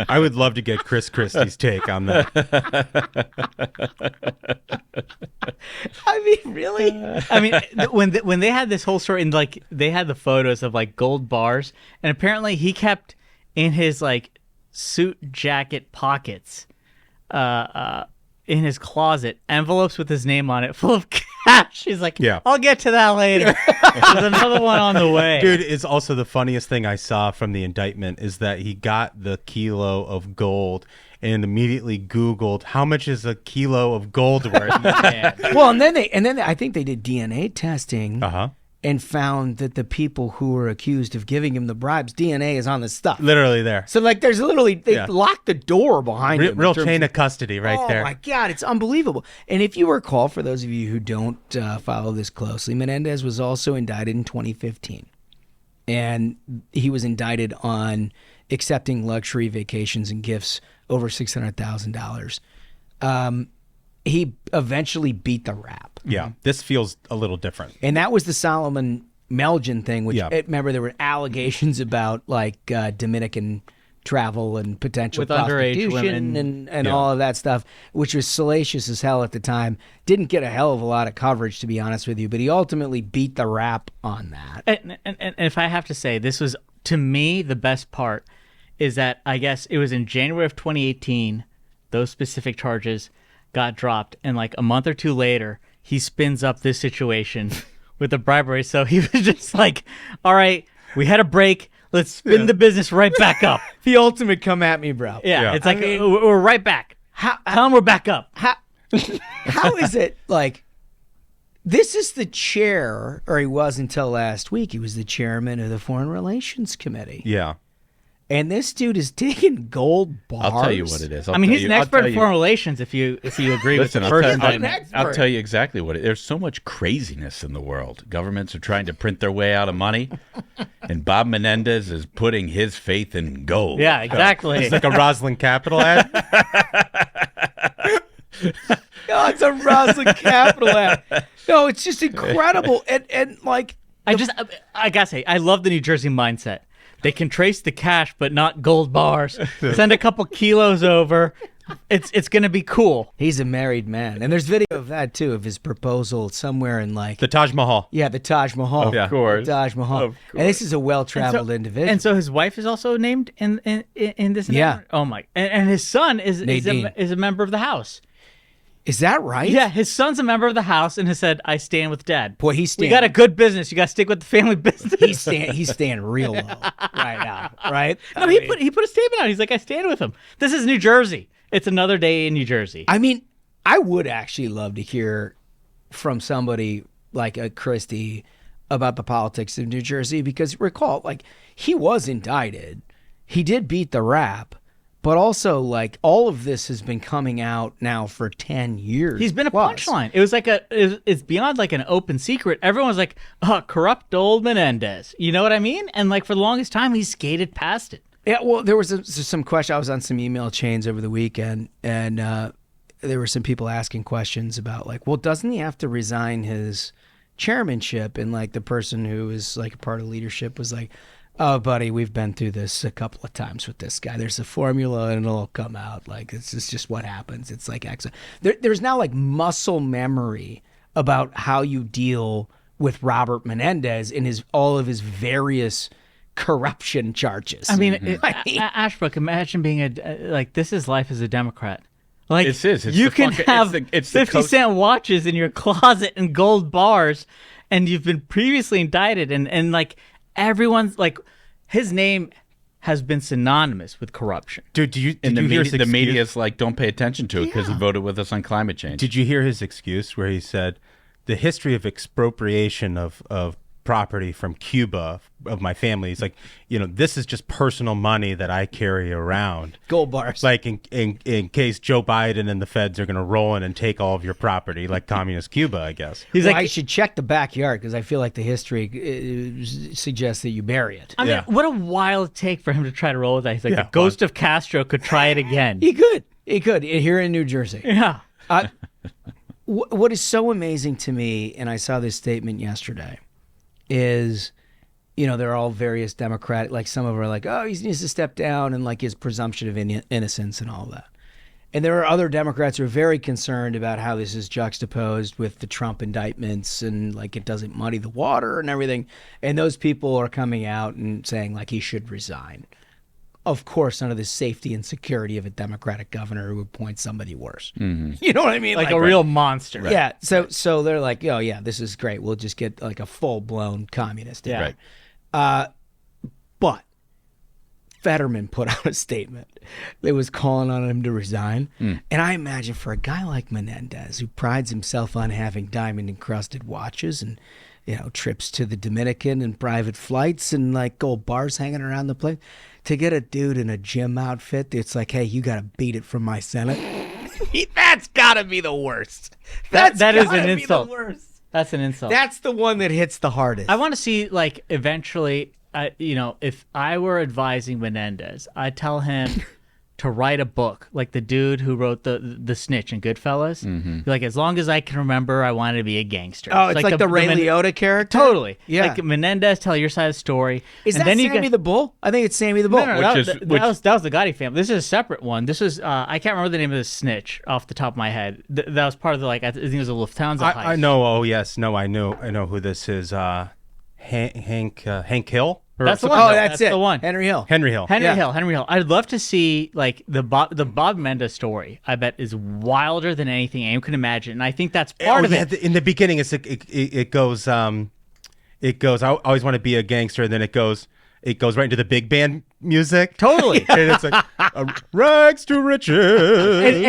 S10: I would love to get Chris Christie's take on that.
S9: I mean, really?
S11: I mean, when they had this whole story, and like they had the photos of like gold bars, and apparently he kept in his like suit jacket pockets, in his closet, envelopes with his name on it full of cash. He's like, I'll get to that later. There's another one on the way.
S10: Dude, it's also the funniest thing I saw from the indictment is that he got the kilo of gold and immediately Googled how much is a kilo of gold worth.
S9: Well, and then I think they did DNA testing. And found that the people who were accused of giving him the bribes, DNA is on the stuff.
S10: Literally there.
S9: So like there's literally, they locked the door behind him.
S10: Real chain of custody there.
S9: Oh my God, it's unbelievable. And if you recall, for those of you who don't follow this closely, Menendez was also indicted in 2015. And he was indicted on accepting luxury vacations and gifts over $600,000. He eventually beat the rap.
S10: Yeah, this feels a little different.
S9: And that was the Solomon Melgen thing, which remember there were allegations about like Dominican travel and potential
S11: with underage
S9: prostitution
S11: women
S9: and all of that stuff, which was salacious as hell at the time. Didn't get a hell of a lot of coverage, to be honest with you, but he ultimately beat the rap on that.
S11: And if I have to say, this was, to me, the best part is that I guess it was in January of 2018, those specific charges got dropped, and like a month or two later, he spins up this situation with the bribery. So he was just like, all right, we had a break. Let's spin the business right back up.
S9: The ultimate come at me, bro.
S11: Yeah. It's like, we're right back. Tell them we're back up.
S9: How is it like, this is the chair, or he was until last week, he was the chairman of the Foreign Relations Committee.
S10: Yeah.
S9: And this dude is taking gold bars.
S12: I'll tell you what it is.
S11: He's an expert in foreign relations, if you agree with the first indictment.
S12: I'll tell you exactly what it is. There's so much craziness in the world. Governments are trying to print their way out of money, and Bob Menendez is putting his faith in gold.
S11: Yeah, exactly.
S10: It's like a Roslyn Capital ad.
S9: No, it's a Roslyn Capital ad. No, it's just incredible. And like...
S11: I gotta say, I love the New Jersey mindset. They can trace the cash, but not gold bars. Send a couple kilos over. It's going to be cool.
S9: He's a married man. And there's video of that, too, of his proposal somewhere in like...
S10: the Taj Mahal.
S9: Yeah, the Taj Mahal.
S12: Of course.
S9: The Taj Mahal.
S12: Of course.
S9: And this is a well-traveled individual.
S11: And so his wife is also named in this?
S9: Yeah.
S11: Oh, my. And his son is a member of the House.
S9: Is that right?
S11: Yeah, his son's a member of the House and has said, "I stand with Dad."
S9: Boy, he's
S11: We got a good business. You got to stick with the family business.
S9: He's staying real low right now, right?
S11: No, he put a statement out. He's like, "I stand with him." This is New Jersey. It's another day in New Jersey.
S9: I mean, I would actually love to hear from somebody like a Christie about the politics of New Jersey, because recall, like, he was indicted. He did beat the rap. But also, like, all of this has been coming out now for 10 years.
S11: He's been a
S9: plus.
S11: punchline. It was like it's beyond like an open secret. Everyone's like, corrupt old Menendez. You know what I mean? And like for the longest time, he skated past it.
S9: Yeah, well, there was some question. I was on some email chains over the weekend, and there were some people asking questions about, like, well, doesn't he have to resign his chairmanship? And, like, the person who was, like, a part of leadership was like, oh, buddy, we've been through this a couple of times with this guy. There's a formula, and it'll come out. Like, it's just what happens. It's like accident. There's now, like, muscle memory about how you deal with Robert Menendez and all of his various corruption charges.
S11: I mean, Ashbrook, imagine being this is life as a Democrat. Like,
S12: It's
S11: you can have 50-cent watches in your closet and gold bars, and you've been previously indicted, and like, everyone's like, his name has been synonymous with corruption.
S10: Dude,
S12: the media's like, don't pay attention to it because he voted with us on climate change.
S10: Did you hear his excuse where he said, the history of expropriation of property from Cuba of my family, he's like, this is just personal money that I carry around.
S9: Gold bars.
S10: Like in case Joe Biden and the feds are going to roll in and take all of your property, like communist Cuba, I guess.
S9: He's like, I should check the backyard because I feel like the history suggests that you bury it.
S11: I mean, what a wild take for him to try to roll with that. He's like, the ghost of Castro could try it again.
S9: He could here in New Jersey.
S11: Yeah.
S9: What is so amazing to me, and I saw this statement yesterday, is, they're all various Democratic, like some of them are like, oh, he needs to step down, and like his presumption of innocence and all that. And there are other Democrats who are very concerned about how this is juxtaposed with the Trump indictments and like it doesn't muddy the water and everything. And those people are coming out and saying like he should resign. Of course, under the safety and security of a Democratic governor who would appoint somebody worse.
S12: Mm-hmm.
S9: You know what I mean?
S11: Like a real monster.
S9: Right. Yeah. So they're like, oh yeah, this is great. We'll just get like a full blown communist.
S11: Yeah.
S12: Right.
S9: But Fetterman put out a statement that was calling on him to resign. And I imagine for a guy like Menendez, who prides himself on having diamond encrusted watches and trips to the Dominican and private flights and like gold bars hanging around the place, to get a dude in a gym outfit that's like, hey, you got to beat it from my Senate. That's got to be the worst.
S11: That is an insult. That's an insult.
S9: That's the one that hits the hardest.
S11: I want to see, like, eventually, if I were advising Menendez, I'd tell him to write a book, like the dude who wrote the Snitch in Goodfellas.
S12: Mm-hmm.
S11: Like, as long as I can remember, I wanted to be a gangster.
S9: Oh, it's like the Ray Liotta character?
S11: Totally.
S9: Yeah.
S11: Like, Menendez, tell your side of the story.
S9: Is that Sammy the Bull? I think it's Sammy the Bull.
S11: No, that was the Gotti family. This is a separate one. This is, I can't remember the name of the Snitch off the top of my head. That was part of the, I think it was a Lufthansa heist.
S10: I know. Oh, yes. No, I know who this is. Hank Hill?
S11: That's the one.
S9: Oh, that's
S11: the one.
S9: Henry Hill.
S10: Henry Hill.
S11: I'd love to see like the Bob Menendez story. I bet is wilder than anything anyone can imagine, and I think that's part of it.
S10: In the beginning, it goes. I always want to be a gangster, and then it goes right into the big band music.
S11: Totally.
S10: And it's like rags to riches.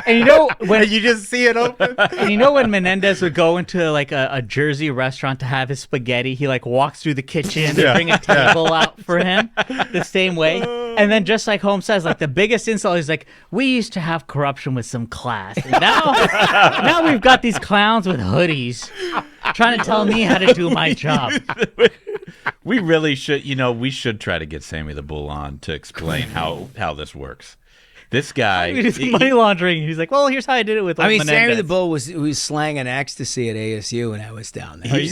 S11: and when
S10: you just see it open.
S11: And when Menendez would go into like a Jersey restaurant to have his spaghetti, he like walks through the kitchen and bring a table out for him the same way. And then just like Holmes says, like the biggest insult is like, we used to have corruption with some class. And now we've got these clowns with hoodies trying to tell me how to do my job.
S12: We really should, we should try to get Sammy the Bull on to explain how this works. This guy,
S11: it's money laundering. He's like, well, here's how I did it with. Menendez.
S9: Sammy the Bull was slanging ecstasy at ASU when I was down there.
S12: He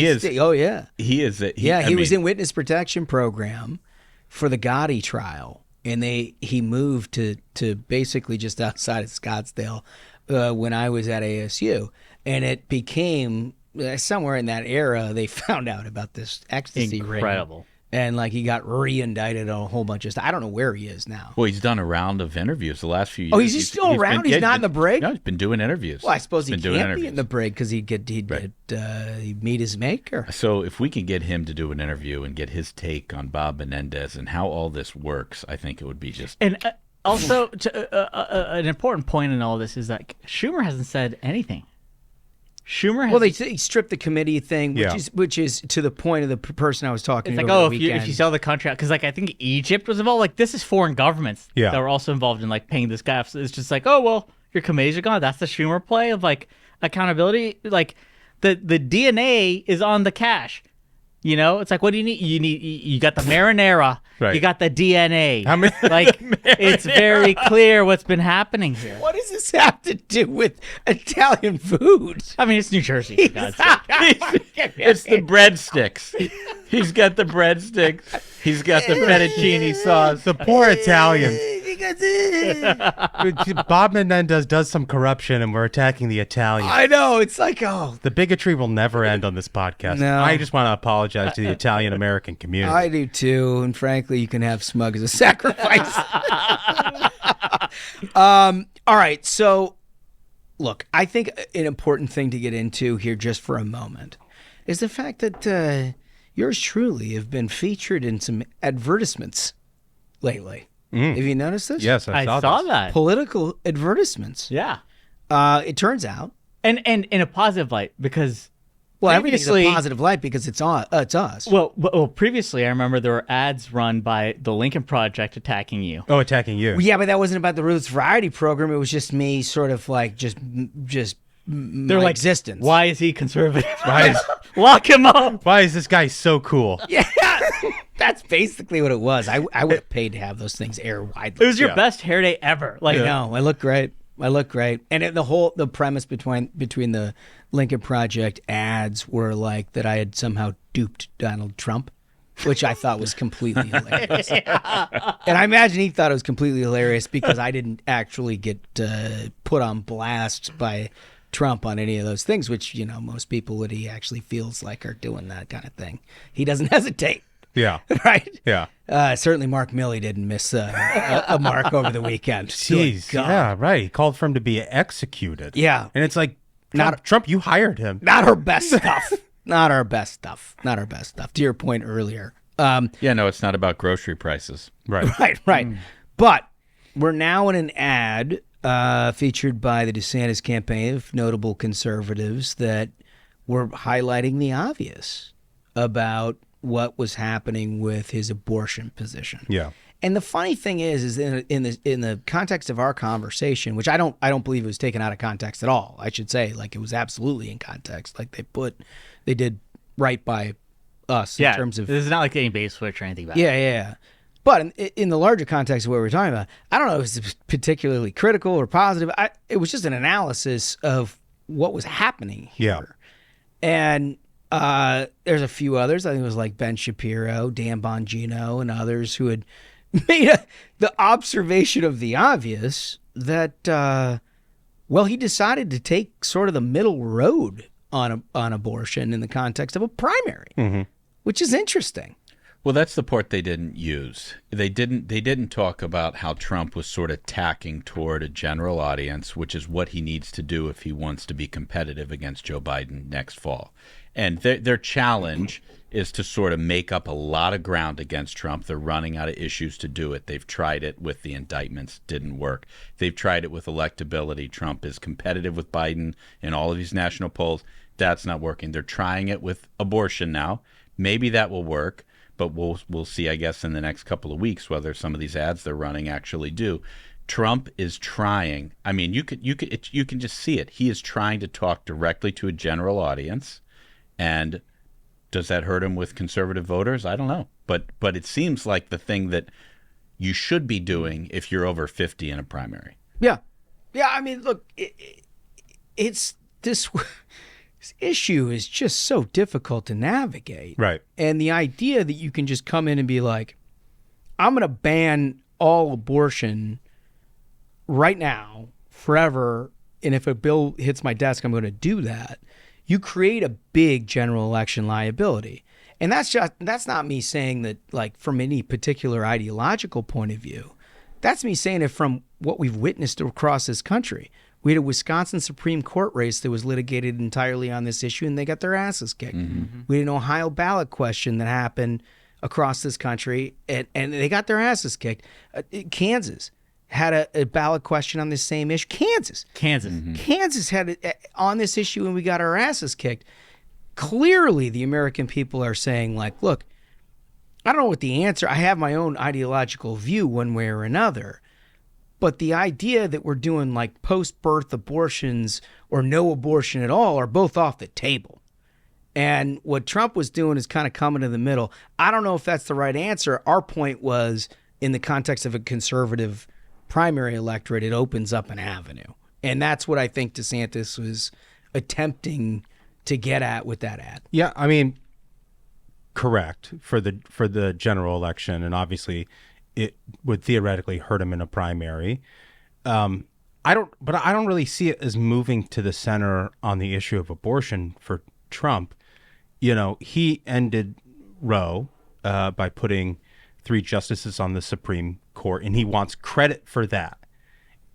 S12: is.
S9: Oh yeah,
S12: he is.
S9: He was in witness protection program for the Gotti trial, and he moved to basically just outside of Scottsdale when I was at ASU, and it became somewhere in that era they found out about this ecstasy ring.
S11: Incredible.
S9: And like he got re-indicted on a whole bunch of stuff. I don't know where he is now.
S12: Well, he's done a round of interviews the last few years.
S9: Oh, is he still around? He's not in the brig?
S12: No, he's been doing interviews.
S9: Well, I suppose he can't be in the brig because he'd meet his maker.
S12: So if we can get him to do an interview and get his take on Bob Menendez and how all this works, I think it would be just...
S11: And also, an important point in all this is that Schumer hasn't said anything. Schumer has...
S9: Well, they stripped the committee thing, which is to the point of the person I was talking to.
S11: It's like, if you sell the country out, because like I think Egypt was involved. Like this is foreign governments that were also involved in like paying this guy off. So it's just like, oh well, your committees are gone. That's the Schumer play of like accountability. Like the DNA is on the cash. You know, it's like, what do you need? You got the marinara, you got the DNA. Like, it's very clear what's been happening here.
S9: What does this have to do with Italian food?
S11: I mean, it's New Jersey. For God's sake.
S12: It's the breadsticks. He's got the breadsticks. He's got the fettuccine sauce.
S10: The poor Italians. Bob Menendez does some corruption, and we're attacking the Italians.
S9: I know. It's like,
S10: the bigotry will never end on this podcast.
S9: No.
S10: I just want to apologize to the Italian American community.
S9: I do too, and frankly, you can have smug as a sacrifice. All right, so look, I think an important thing to get into here just for a moment is the fact that yours truly have been featured in some advertisements lately. Have you noticed this?
S10: Yes, I saw
S11: that.
S9: Political advertisements.
S11: Yeah.
S9: It turns out.
S11: And in a positive light, because
S9: everything's a positive light because it's us.
S11: Well, previously I remember there were ads run by the Lincoln Project attacking you.
S10: Oh, attacking you.
S9: Yeah, but that wasn't about the Ruthless Variety program. It was just me sort of like just
S11: They're like,
S9: existence.
S11: Why is he conservative? Lock him up.
S10: Why is this guy so cool?
S9: Yeah. That's basically what it was. I would have paid to have those things air widely.
S11: It was your best hair day ever. Like,
S9: no, I look great. And the premise between the Lincoln Project ads were like that I had somehow duped Donald Trump, which I thought was completely hilarious. And I imagine he thought it was completely hilarious because I didn't actually get put on blast by Trump on any of those things, which, most people that he actually feels like are doing that kind of thing. He doesn't hesitate.
S10: Yeah.
S9: Right?
S10: Yeah.
S9: Certainly Mark Milley didn't miss a mark over the weekend.
S10: Jeez. Yeah, right. He called for him to be executed.
S9: Yeah.
S10: And it's like, Trump, you hired him.
S9: Not our best stuff. Not our best stuff. To your point earlier.
S12: No, it's not about grocery prices.
S10: Right.
S9: Right. But we're now in an ad featured by the DeSantis campaign of notable conservatives that were highlighting the obvious about what was happening with his abortion position.
S10: Yeah.
S9: And the funny thing is in the context of our conversation, which I don't believe it was taken out of context at all. I should say, like, it was absolutely in context. Like they did right by us in terms of.
S11: This is not like getting bait switch or anything about
S9: Yeah. But in the larger context of what we're talking about, I don't know if it's particularly critical or positive. It was just an analysis of what was happening here.
S10: Yeah.
S9: And there's a few others. I think it was like Ben Shapiro, Dan Bongino, and others who had made the observation of the obvious that, he decided to take sort of the middle road on abortion in the context of a primary, which is interesting.
S12: Well, that's the part they didn't use. They didn't talk about how Trump was sort of tacking toward a general audience, which is what he needs to do if he wants to be competitive against Joe Biden next fall. And their challenge is to sort of make up a lot of ground against Trump. They're running out of issues to do it. They've tried it with the indictments, didn't work. They've tried it with electability. Trump is competitive with Biden in all of these national polls. That's not working. They're trying it with abortion now. Maybe that will work. But we'll see, I guess, in the next couple of weeks whether some of these ads they're running actually do. Trump is trying. I mean, you can just see it. He is trying to talk directly to a general audience, and does that hurt him with conservative voters? I don't know, but it seems like the thing that you should be doing if you're over 50 in a primary.
S9: Yeah. I mean, look, it's this. This issue is just so difficult to navigate.
S10: Right.
S9: And the idea that you can just come in and be like, I'm going to ban all abortion right now, forever, and if a bill hits my desk, I'm going to do that. You create a big general election liability. And that's not me saying that, like, from any particular ideological point of view. That's me saying it from what we've witnessed across this country. We had a Wisconsin Supreme Court race that was litigated entirely on this issue, and they got their asses kicked. We had an Ohio ballot question that happened across this country, and they got their asses kicked. Kansas had a ballot question on this same issue. Kansas had it on this issue, and we got our asses kicked. Clearly, the American people are saying, like, look, I don't know what the answer. I have my own ideological view one way or another. But the idea that we're doing like post-birth abortions or no abortion at all are both off the table. And what Trump was doing is kind of coming in the middle. I don't know if that's the right answer. Our point was, in the context of a conservative primary electorate, it opens up an avenue. And that's what I think DeSantis was attempting to get at with that ad.
S10: Yeah, I mean, correct for the general election, and obviously it would theoretically hurt him in a primary. I don't really see it as moving to the center on the issue of abortion for Trump. You know, he ended Roe by putting 3 justices on the Supreme Court, and he wants credit for that.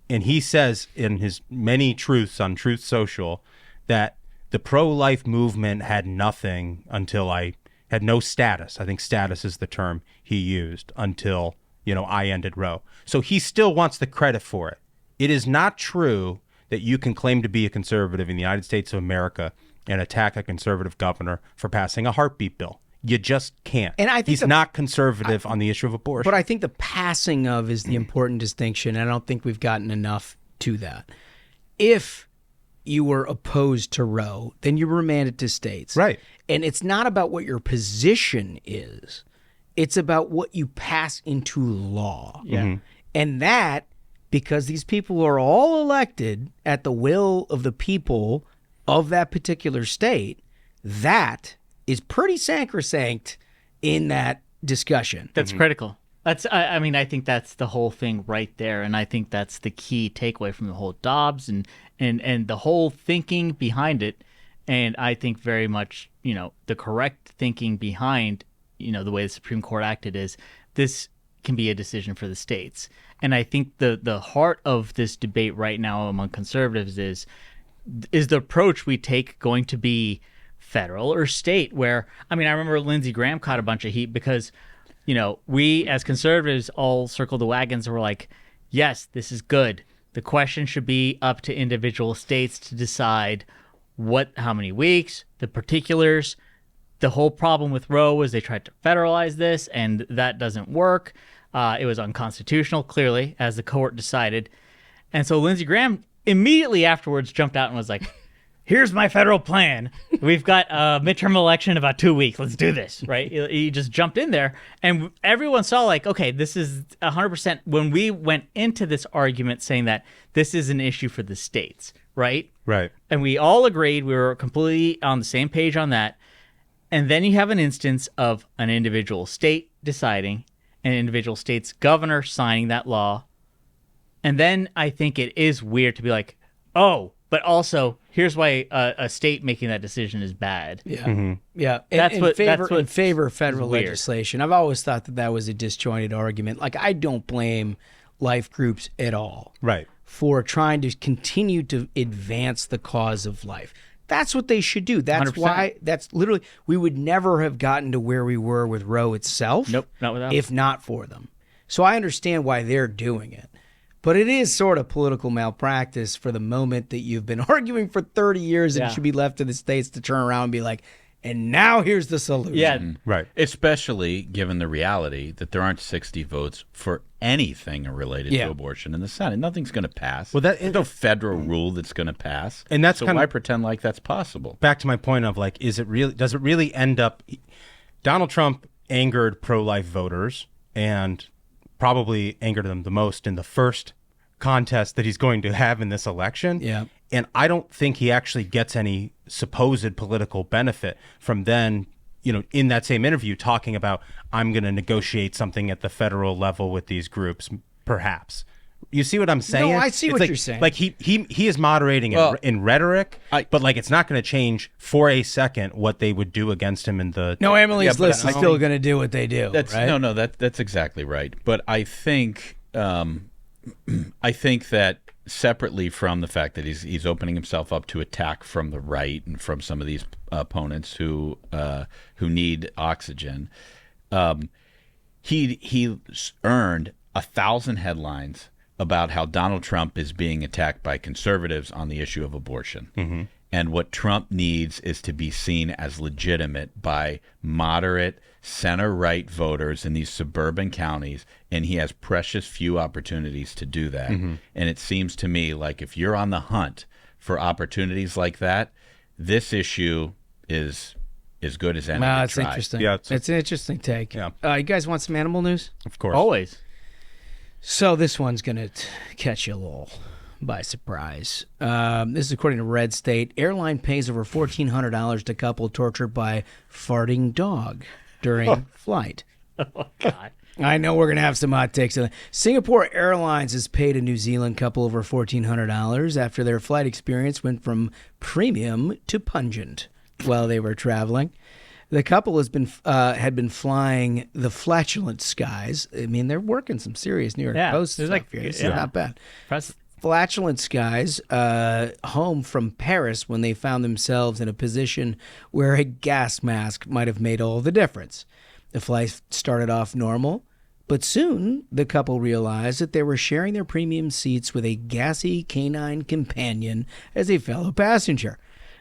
S10: And he says in his many truths on Truth Social that the pro-life movement had nothing until I had no status. I think status is the term he used until, I ended Roe. So he still wants the credit for it. It is not true that you can claim to be a conservative in the United States of America and attack a conservative governor for passing a heartbeat bill. You just can't. And I think he's not conservative on the issue of abortion.
S9: But I think the passing of is the important distinction. And I don't think we've gotten enough to that. If you were opposed to Roe, then you remanded to states.
S10: Right.
S9: And it's not about what your position is. It's about what you pass into law.
S11: Yeah.
S9: And that, because these people are all elected at the will of the people of that particular state, that is pretty sacrosanct in that discussion.
S11: That's critical. I think that's the whole thing right there. And I think that's the key takeaway from the whole Dobbs and the whole thinking behind it. And I think very much, the correct thinking behind, the way the Supreme Court acted is this can be a decision for the states. And I think the heart of this debate right now among conservatives is the approach we take going to be federal or state? Where, I remember Lindsey Graham caught a bunch of heat because, we as conservatives all circled the wagons and were like, yes, this is good. The question should be up to individual states to decide how many weeks, the particulars. The whole problem with Roe was they tried to federalize this, and that doesn't work. It was unconstitutional, clearly, as the court decided. And so Lindsey Graham immediately afterwards jumped out and was like, here's my federal plan. We've got a midterm election in about 2 weeks. Let's do this, right? He just jumped in there. And everyone saw like, okay, this is 100%. When we went into this argument saying that this is an issue for the states, right?
S10: Right.
S11: And we all agreed. We were completely on the same page on that. And then you have an instance of an individual state deciding, an individual state's governor signing that law. And then I think it is weird to be like, oh, but also here's why a state making that decision is bad.
S9: Yeah. Yeah.
S11: That's
S9: in favor of federal legislation. I've always thought that was a disjointed argument. Like, I don't blame life groups at all.
S10: Right.
S9: For trying to continue to advance the cause of life. That's what they should do. That's 100%. Why, that's literally, we would never have gotten to where we were with Roe itself.
S11: Nope, not without.
S9: If not for them. So I understand why they're doing it. But it is sort of political malpractice for the moment that you've been arguing for 30 years and it should be left to the states to turn around and be like, and now here's the solution.
S11: Yeah,
S10: right.
S12: Especially given the reality that there aren't 60 votes for anything related to abortion in the Senate. Nothing's going to pass.
S10: Well,
S12: there's no federal rule that's going to pass.
S10: And that's
S12: so why pretend like that's possible?
S10: Back to my point of like, does it really end up? Donald Trump angered pro-life voters and probably angered them the most in the first contest that he's going to have in this election.
S9: Yeah.
S10: And I don't think he actually gets any supposed political benefit from then, in that same interview talking about, I'm going to negotiate something at the federal level with these groups, perhaps. You see what I'm saying?
S9: No, I see
S10: It's
S9: what
S10: like,
S9: you're saying.
S10: Like he is moderating in rhetoric, but like it's not going to change for a second what they would do against him in the.
S9: No, Emily's list is still going to do what they do.
S12: That's
S9: right?
S12: no, that's exactly right. But I think that separately from the fact that he's opening himself up to attack from the right and from some of these opponents who need oxygen, he earned 1,000 headlines about how Donald Trump is being attacked by conservatives on the issue of abortion. Mm-hmm. And what Trump needs is to be seen as legitimate by moderate center-right voters in these suburban counties, and he has precious few opportunities to do that. Mm-hmm. And it seems to me like if you're on the hunt for opportunities like that, this issue is as good as any.
S9: Wow, it's interesting.
S10: Yeah,
S9: it's an interesting take.
S10: Yeah.
S9: You guys want some animal news?
S10: Of course.
S11: Always.
S9: So this one's going to catch you a little by surprise. This is according to Red State. Airline pays over $1,400 to couple tortured by farting dog during flight.
S11: Oh, God.
S9: I know we're going to have some hot takes on that. Singapore Airlines has paid a New Zealand couple over $1,400 after their flight experience went from premium to pungent while they were traveling. The couple had been flying the flatulent skies. I mean, they're working some serious New York Post stuff here. It's not bad. Flatulent skies home from Paris when they found themselves in a position where a gas mask might have made all the difference. The flight started off normal, but soon the couple realized that they were sharing their premium seats with a gassy canine companion as a fellow passenger.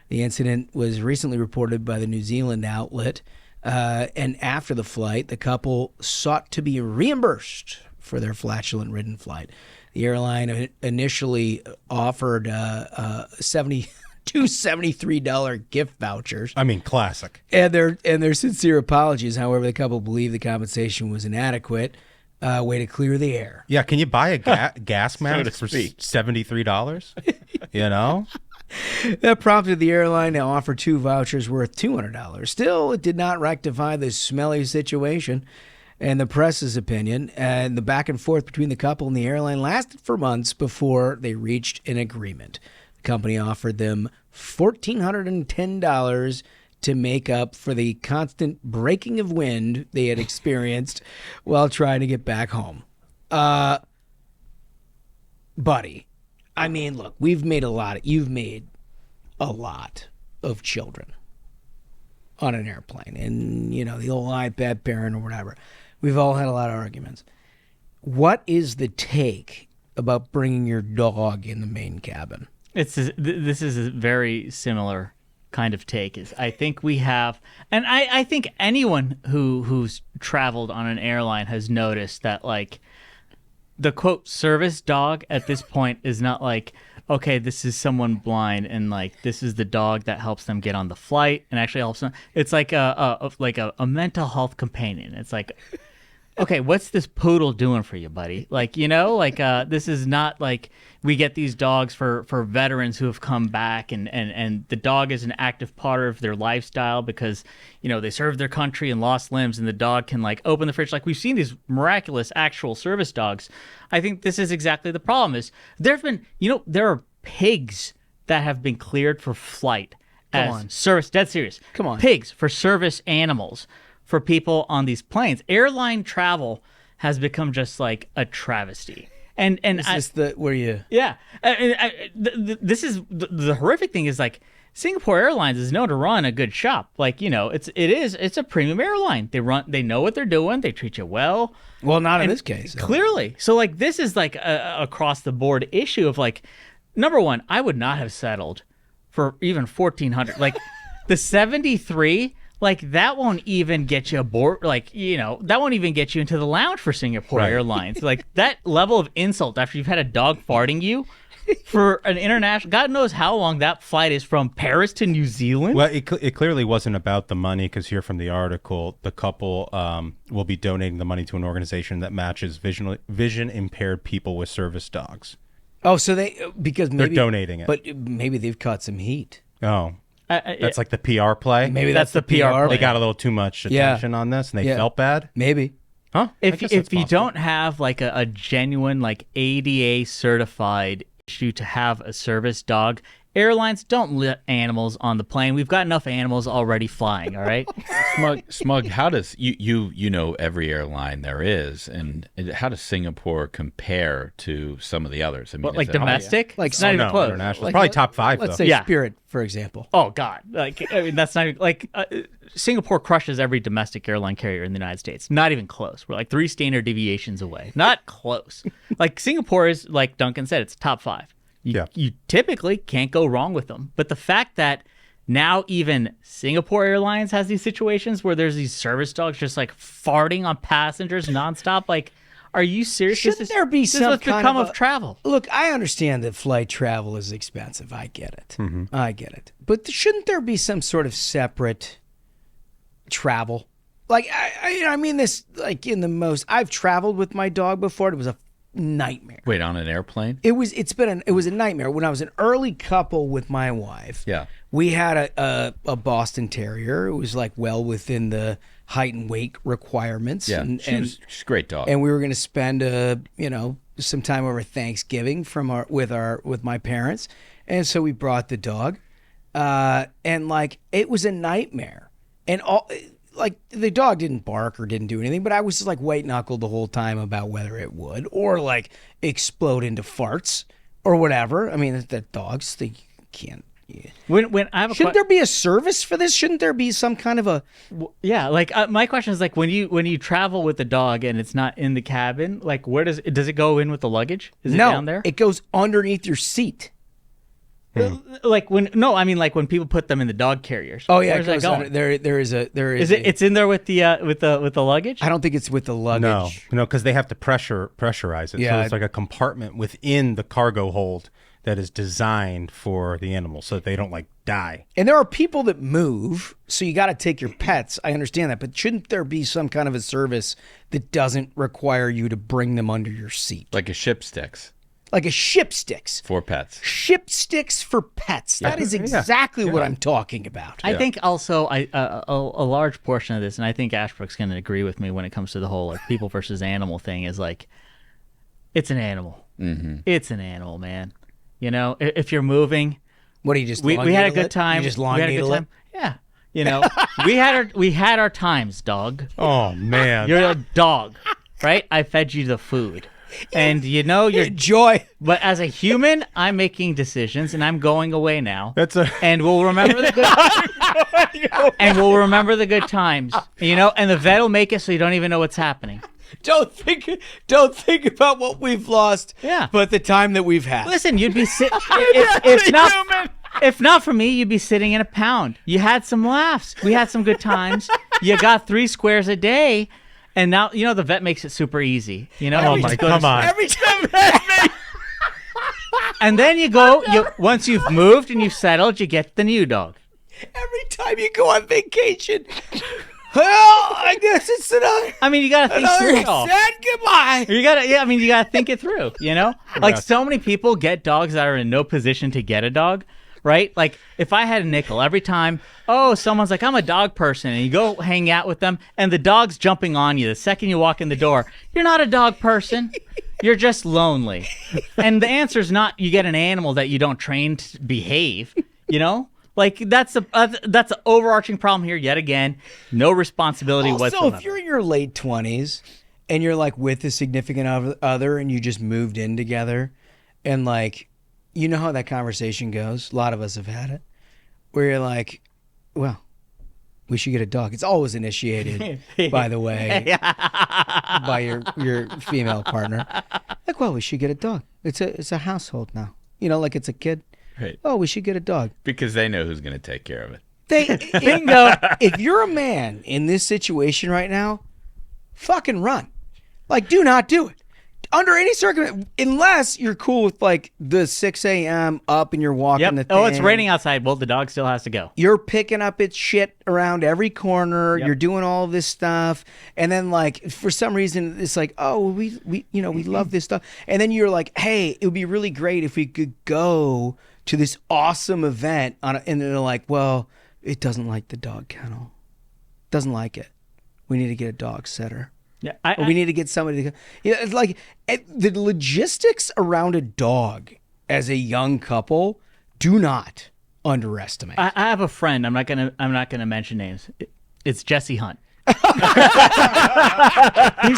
S9: The incident was recently reported by the New Zealand outlet, and after the flight, the couple sought to be reimbursed for their flatulent-ridden flight. The airline initially offered two $73 gift vouchers.
S10: I mean, classic.
S9: And their sincere apologies. However, the couple believed the compensation was inadequate. Way to clear the air.
S10: Yeah, can you buy a gas mask for $73? You know?
S9: That prompted the airline to offer two vouchers worth $200. Still, it did not rectify the smelly situation. And the press's opinion and the back and forth between the couple and the airline lasted for months before they reached an agreement. The company offered them $1,410 to make up for the constant breaking of wind they had experienced while trying to get back home. Buddy, I mean, look, you've made a lot of children on an airplane, and you know, the old iPad parent or whatever. We've all had a lot of arguments. What is the take about bringing your dog in the main cabin?
S11: This is a very similar kind of take. Is I think we have, and I think anyone who's traveled on an airline has noticed that, like, the quote service dog at this point is not like, okay, this is someone blind and like this is the dog that helps them get on the flight and actually helps them. It's like a mental health companion. It's like, okay, what's this poodle doing for you, buddy? Like, you know, like this is not like we get these dogs for veterans who have come back and the dog is an active part of their lifestyle because, you know, they served their country and lost limbs, and the dog can like open the fridge. Like we've seen these miraculous actual service dogs. I think this is exactly the problem. Is there've been, you know, there are pigs that have been cleared for flight as service. Dead serious.
S9: Come on,
S11: pigs for service animals for people on these planes. Airline travel has become just like a travesty. And
S9: is this where you?
S11: Yeah. This is the horrific thing is like Singapore Airlines is known to run a good shop. Like, you know, it's a premium airline. They know what they're doing. They treat you well.
S9: Well, not in this case.
S11: Clearly. So like this is like a across the board issue of like, number one, I would not have settled for even $1,400. Like the 73. Like, that won't even get you aboard, like, you know, that won't even get you into the lounge for Singapore Airlines. Like, that level of insult after you've had a dog farting you for an international, God knows how long that flight is from Paris to New Zealand.
S10: Well, it clearly wasn't about the money, because here from the article, the couple will be donating the money to an organization that matches vision-impaired people with service dogs.
S9: Oh, so because maybe
S10: they're donating it.
S9: But maybe they've caught some heat.
S10: Oh. That's like the PR play.
S9: Maybe that's the PR play.
S10: They got a little too much attention on this, and they felt bad.
S9: Maybe.
S10: Huh?
S11: If you don't have like a genuine like ADA certified issue to have a service dog, airlines don't let animals on the plane. We've got enough animals already flying. All right.
S12: Smug, how does you know every airline there is, and how does Singapore compare to some of the others? I mean,
S11: Like domestic?
S9: Like
S11: It's not even close.
S10: International.
S9: Like,
S10: Probably top 5
S9: Let's
S10: though.
S9: say Spirit, for example.
S11: Oh God! Like I mean, that's not even, like Singapore crushes every domestic airline carrier in the United States. Not even close. We're like 3 standard deviations away. Not close. Like Singapore is, like Duncan said, it's top 5. You typically can't go wrong with them. But the fact that now even Singapore Airlines has these situations where there's these service dogs just like farting on passengers nonstop, like, are you serious?
S9: Shouldn't there be some
S11: what's
S9: kind
S11: become
S9: of
S11: of travel?
S9: Look, I understand that flight travel is expensive. I get it. I get it. But shouldn't there be some sort of separate travel? Like, I mean this like in the most. I've traveled with my dog before. It was a nightmare.
S12: Wait, on an airplane?
S9: It was a nightmare. When I was an early couple with my wife,
S12: Yeah.
S9: we had a Boston Terrier. It was like well within the height and weight requirements.
S12: Yeah,
S9: and,
S12: she's a great dog.
S9: And we were going to spend some time over Thanksgiving with my parents, and so we brought the dog, and like it was a nightmare, and all. Like the dog didn't bark or didn't do anything, but I was just like white knuckled the whole time about whether it would or like explode into farts or whatever. I mean, the dogs, they can't. Yeah.
S11: When I have
S9: Shouldn't there be a service for this? Shouldn't there be some kind of a?
S11: Yeah, like my question is like when you travel with the dog and it's not in the cabin, like where does it go in with the luggage? Is it down there?
S9: It goes underneath your seat.
S11: Like when people put them in the dog carriers.
S9: Oh yeah,
S11: where's that going?
S9: There is.
S11: It's in there with the luggage?
S9: I don't think it's with the luggage.
S10: No, because they have to pressurize it.
S9: Yeah.
S10: So it's like a compartment within the cargo hold that is designed for the animal so that they don't like die.
S9: And there are people that move, so you got to take your pets. I understand that, but shouldn't there be some kind of a service that doesn't require you to bring them under your seat?
S12: Like a ship sticks
S9: Like a ship sticks.
S12: for pets.
S9: Ship sticks for pets. That is exactly what I'm talking about.
S11: I think also a large portion of this, and I think Ashbrook's going to agree with me when it comes to the whole like people versus animal thing, is like it's an animal. Mm-hmm. It's an animal, man. You know, if you're moving,
S9: What do you just?
S11: we had a good time.
S9: You just
S11: we
S9: long
S11: had a good
S9: needle it?
S11: time. Yeah, you know, we had our times, dog.
S10: Oh man.
S11: You're a dog, right? I fed you the food. And you know you're
S9: Enjoy.
S11: But as a human, I'm making decisions, and I'm going away now.
S10: And
S11: we'll remember the good. And we'll remember the good times, you know. And the vet will make it so you don't even know what's happening.
S9: Don't think about what we've lost.
S11: Yeah.
S9: But the time that we've had.
S11: Listen, you'd be sitting. If not for me, you'd be sitting in a pound. You had some laughs. We had some good times. You got 3 squares a day. And now, you know, the vet makes it super easy. You know,
S10: come on.
S9: Every time.
S11: And then once you've moved and you've settled, you get the new dog.
S9: Every time you go on vacation. Well, I guess it's another.
S11: I mean, you gotta think through it all.
S9: Said goodbye.
S11: You gotta think it through. You know, like so many people get dogs that are in no position to get a dog. Right? Like if I had a nickel every time, someone's like, I'm a dog person, and you go hang out with them and the dog's jumping on you the second you walk in the door, you're not a dog person. You're just lonely. And the answer is not you get an animal that you don't train to behave, you know? Like that's an overarching problem here yet again. No responsibility whatsoever.
S9: So if you're in your late 20s and you're like with a significant other and you just moved in together and like, you know how that conversation goes? A lot of us have had it. Where you're like, well, we should get a dog. It's always initiated, by the way, by your female partner. Like, well, we should get a dog. It's a household now. You know, like it's a kid.
S12: Right.
S9: Oh, we should get a dog.
S12: Because they know who's going to take care of it.
S9: Bingo. If you're a man in this situation right now, fucking run. Like, do not do it. Under any circumstance, unless you're cool with like the 6 a.m. up and you're walking the thing.
S11: Oh, it's raining outside. Well, the dog still has to go.
S9: You're picking up its shit around every corner.
S11: Yep.
S9: You're doing all this stuff. And then like, for some reason, it's like, oh, we love this stuff. And then you're like, hey, it would be really great if we could go to this awesome event. And they're like, well, it doesn't like the dog kennel. Doesn't like it. We need to get a dog sitter.
S11: Yeah,
S9: or we need to get somebody to. It's like the logistics around a dog as a young couple. Do not underestimate.
S11: I have a friend. I'm not gonna mention names. It's Jesse Hunt. He's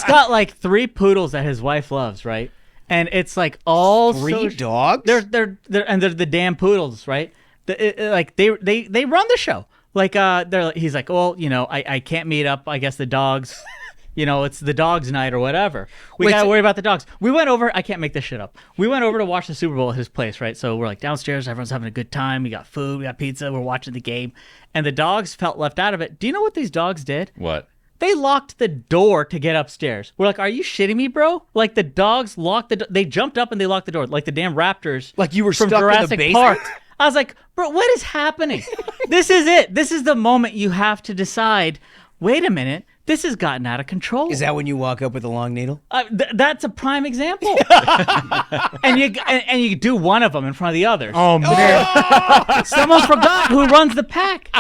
S11: got like 3 poodles that his wife loves, right? And it's like all
S9: 3 dogs.
S11: They're the damn poodles, right? Like they run the show. Like he's like, well, I can't meet up. I guess the dogs. It's the dogs' night or whatever. We gotta worry about the dogs. We went over. I can't make this shit up. We went over to watch the Super Bowl at his place, right? So we're like downstairs. Everyone's having a good time. We got food. We got pizza. We're watching the game, and the dogs felt left out of it. Do you know what these dogs did?
S12: What?
S11: They locked the door to get upstairs. We're like, are you shitting me, bro? Like the dogs locked the. They jumped up and they locked the door, like the damn raptors.
S9: Like you were
S11: from
S9: stuck
S11: Jurassic
S9: in the basement?
S11: Park. I was like, bro, what is happening? This is it. This is the moment you have to decide. Wait a minute. This has gotten out of control.
S9: Is that when you walk up with a long needle?
S11: That's a prime example. and you do one of them in front of the others.
S10: Oh man!
S11: Someone forgot who runs the pack.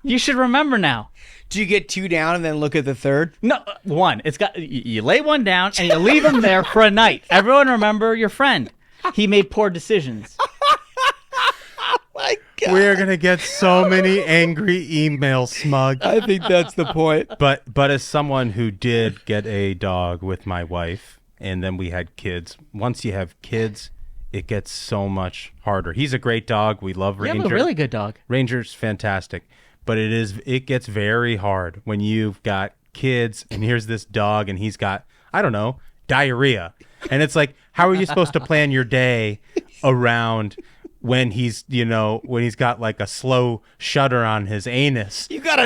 S11: You should remember now.
S9: Do you get 2 down and then look at the third?
S11: No, 1. It's got you lay one down and you leave him there for a night. Everyone remember your friend. He made poor decisions.
S9: My God.
S10: We're gonna get so many angry emails, Smug.
S9: I think that's the point.
S10: But as someone who did get a dog with my wife, and then we had kids. Once you have kids, it gets so much harder. He's a great dog. We love Ranger.
S11: You have a really good dog.
S10: Ranger's fantastic, but it gets very hard when you've got kids, and here's this dog, and he's got, I don't know, diarrhea, and it's like, how are you supposed to plan your day around when he's got like a slow shudder on his anus?
S9: You got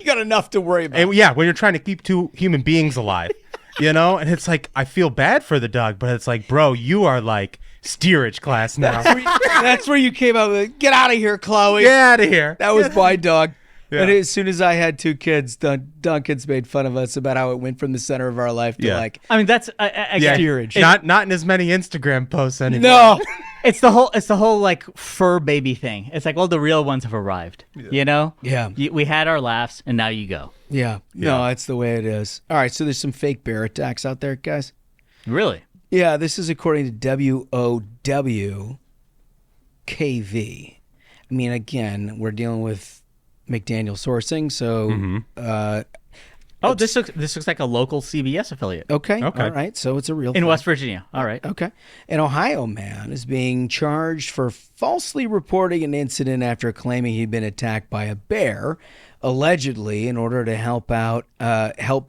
S9: enough to worry about.
S10: And yeah, when you're trying to keep 2 human beings alive, and it's like, I feel bad for the dog, but it's like, bro, you are like steerage class now.
S9: That's where you came out with, get out of here, Chloe.
S10: Get out of here.
S9: That was my dog.
S10: Yeah.
S9: And as soon as I had 2 kids, Duncan's made fun of us about how it went from the center of our life to like.
S11: I mean, that's
S9: steerage.
S10: Not in as many Instagram posts anymore.
S9: No.
S11: It's the whole like fur baby thing. It's like, well, the real ones have arrived.
S9: Yeah.
S11: We had our laughs, and now you go.
S9: Yeah. No, that's the way it is. All right, so there's some fake bear attacks out there, guys.
S11: Really?
S9: Yeah, this is according to WOWKV. I mean, again, we're dealing with McDaniel sourcing, so
S11: this looks like a local CBS affiliate.
S9: Okay. All right. So it's a real
S11: in
S9: thing.
S11: West Virginia. All right.
S9: Okay. An Ohio man is being charged for falsely reporting an incident after claiming he'd been attacked by a bear, allegedly in order to help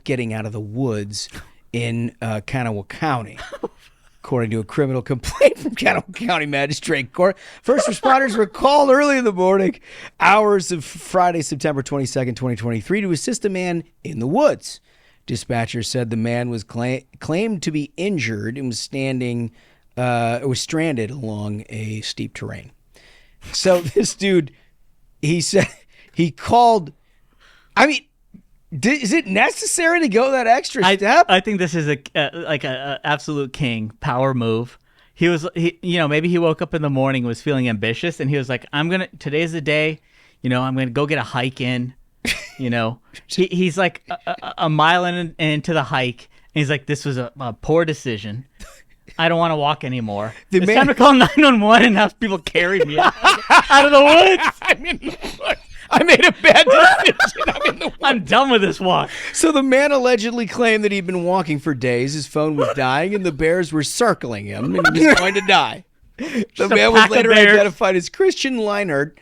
S9: getting out of the woods in Kanawha County. According to a criminal complaint from Kanawha County Magistrate Court, first responders were called early in the morning, hours of Friday, September 22nd, 2023, to assist a man in the woods. Dispatchers said the man was claimed to be injured and was stranded along a steep terrain. So this dude, he said he called. I mean, is it necessary to go that extra step?
S11: I think this is a absolute king power move. Maybe he woke up in the morning, was feeling ambitious, and he was like, today's the day, I'm going to go get a hike in, he's like a mile into the hike. And he's like, this was a poor decision. I don't want to walk anymore. It's time to call 911 and have people carry me out of the woods.
S9: I made a bad decision.
S11: I'm done with this walk.
S9: So the man allegedly claimed that he'd been walking for days. His phone was dying, and the bears were circling him, and he was going to die. The man was later identified as Christian Leinert,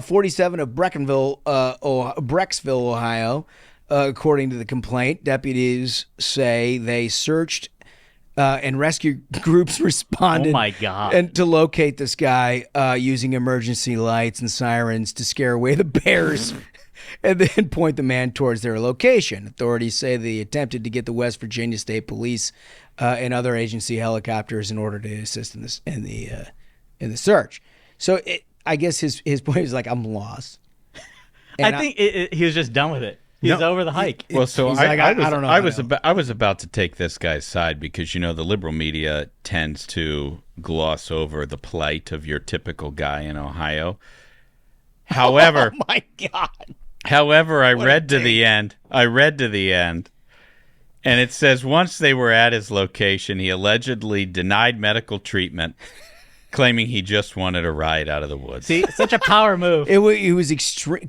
S9: 47 of Brecksville, Ohio. According to the complaint, deputies say they searched and rescue groups responded.
S11: Oh my God.
S9: And to locate this guy using emergency lights and sirens to scare away the bears and then point the man towards their location. Authorities say they attempted to get the West Virginia State Police and other agency helicopters in order to assist in the search. So I guess his point is like, I'm lost.
S11: And I think he was just done with it. He's over the hike.
S12: Well, so
S9: I don't know.
S12: I was about to take this guy's side because the liberal media tends to gloss over the plight of your typical guy in Ohio. However,
S9: oh my God.
S12: However, I read to the end. And it says once they were at his location, he allegedly denied medical treatment, claiming he just wanted a ride out of the woods.
S11: See, such a power move.
S9: He was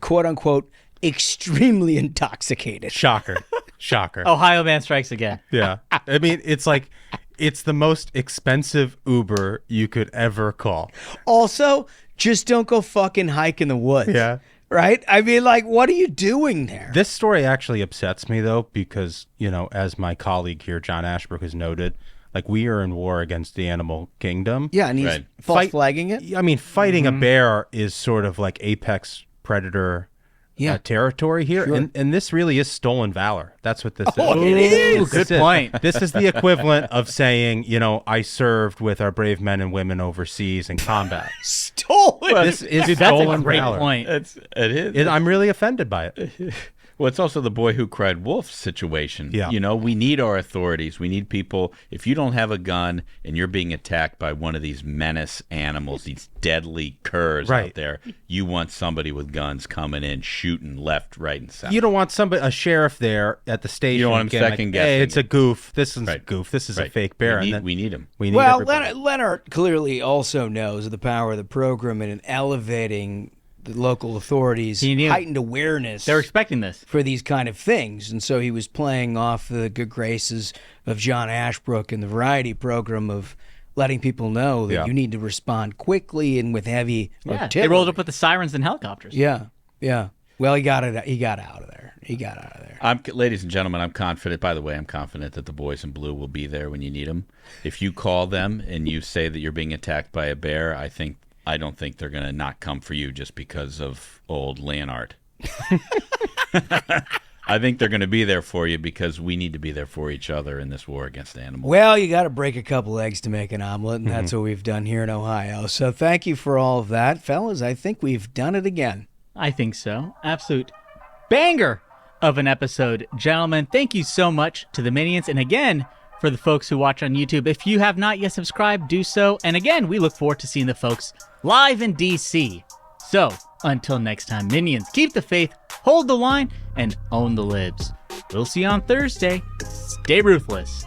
S9: quote unquote extremely intoxicated.
S10: Shocker. Shocker.
S11: Ohio man strikes again.
S10: Yeah. I mean, it's like, it's the most expensive Uber you could ever call.
S9: Also, just don't go fucking hike in the woods.
S10: Yeah.
S9: Right? I mean, like, what are you doing there?
S10: This story actually upsets me, though, because, you know, as my colleague here, John Ashbrook, has noted, like, we are in war against the animal kingdom.
S9: Yeah, and he's false flagging it.
S10: I mean, fighting a bear is sort of like apex predator territory here.
S9: Sure.
S10: And this really is stolen valor. That's what this is.
S9: It is.
S11: Good point.
S10: This is the equivalent of saying, you know, I served with our brave men and women overseas in combat.
S9: Stolen.
S10: This is
S11: Dude, that's
S10: stolen
S11: a great
S10: valor.
S11: point.
S12: It is.
S10: I'm really offended by it.
S12: Well, it's also the boy who cried wolf situation.
S10: Yeah.
S12: You know, we need our authorities. We need people. If you don't have a gun and you're being attacked by one of these menace animals, these deadly curs out there, you want somebody with guns coming in, shooting left, right, and center.
S10: You don't want a sheriff there at the station.
S12: You don't want him second guessing.
S10: Hey, it's a goof. This is a goof. This is a fake bear.
S12: We need him.
S10: We need
S9: well,
S10: everybody.
S9: Leonard clearly also knows the power of the program and in elevating the local authorities' heightened awareness.
S11: They're expecting this
S9: for these kind of things, and so he was playing off the good graces of John Ashbrook and the Variety program of letting people know that you need to respond quickly and with heavy artillery.
S11: They rolled up with the sirens and helicopters.
S9: Yeah. Well, he got out of there.
S12: Ladies and gentlemen, I'm confident. By the way, I'm confident that the boys in blue will be there when you need them. If you call them and you say that you're being attacked by a bear, I don't think they're going to not come for you just because of old Leonard. I think they're going to be there for you because we need to be there for each other in this war against animals.
S9: Well, you got to break a couple eggs to make an omelet, and that's what we've done here in Ohio. So thank you for all of that. Fellas, I think we've done it again.
S11: I think so. Absolute banger of an episode. Gentlemen, thank you so much to the Minions. And again, for the folks who watch on YouTube, if you have not yet subscribed, do so. And again, we look forward to seeing the folks live in DC. So, until next time, Minions, keep the faith, hold the line, and own the libs. We'll see you on Thursday. Stay ruthless.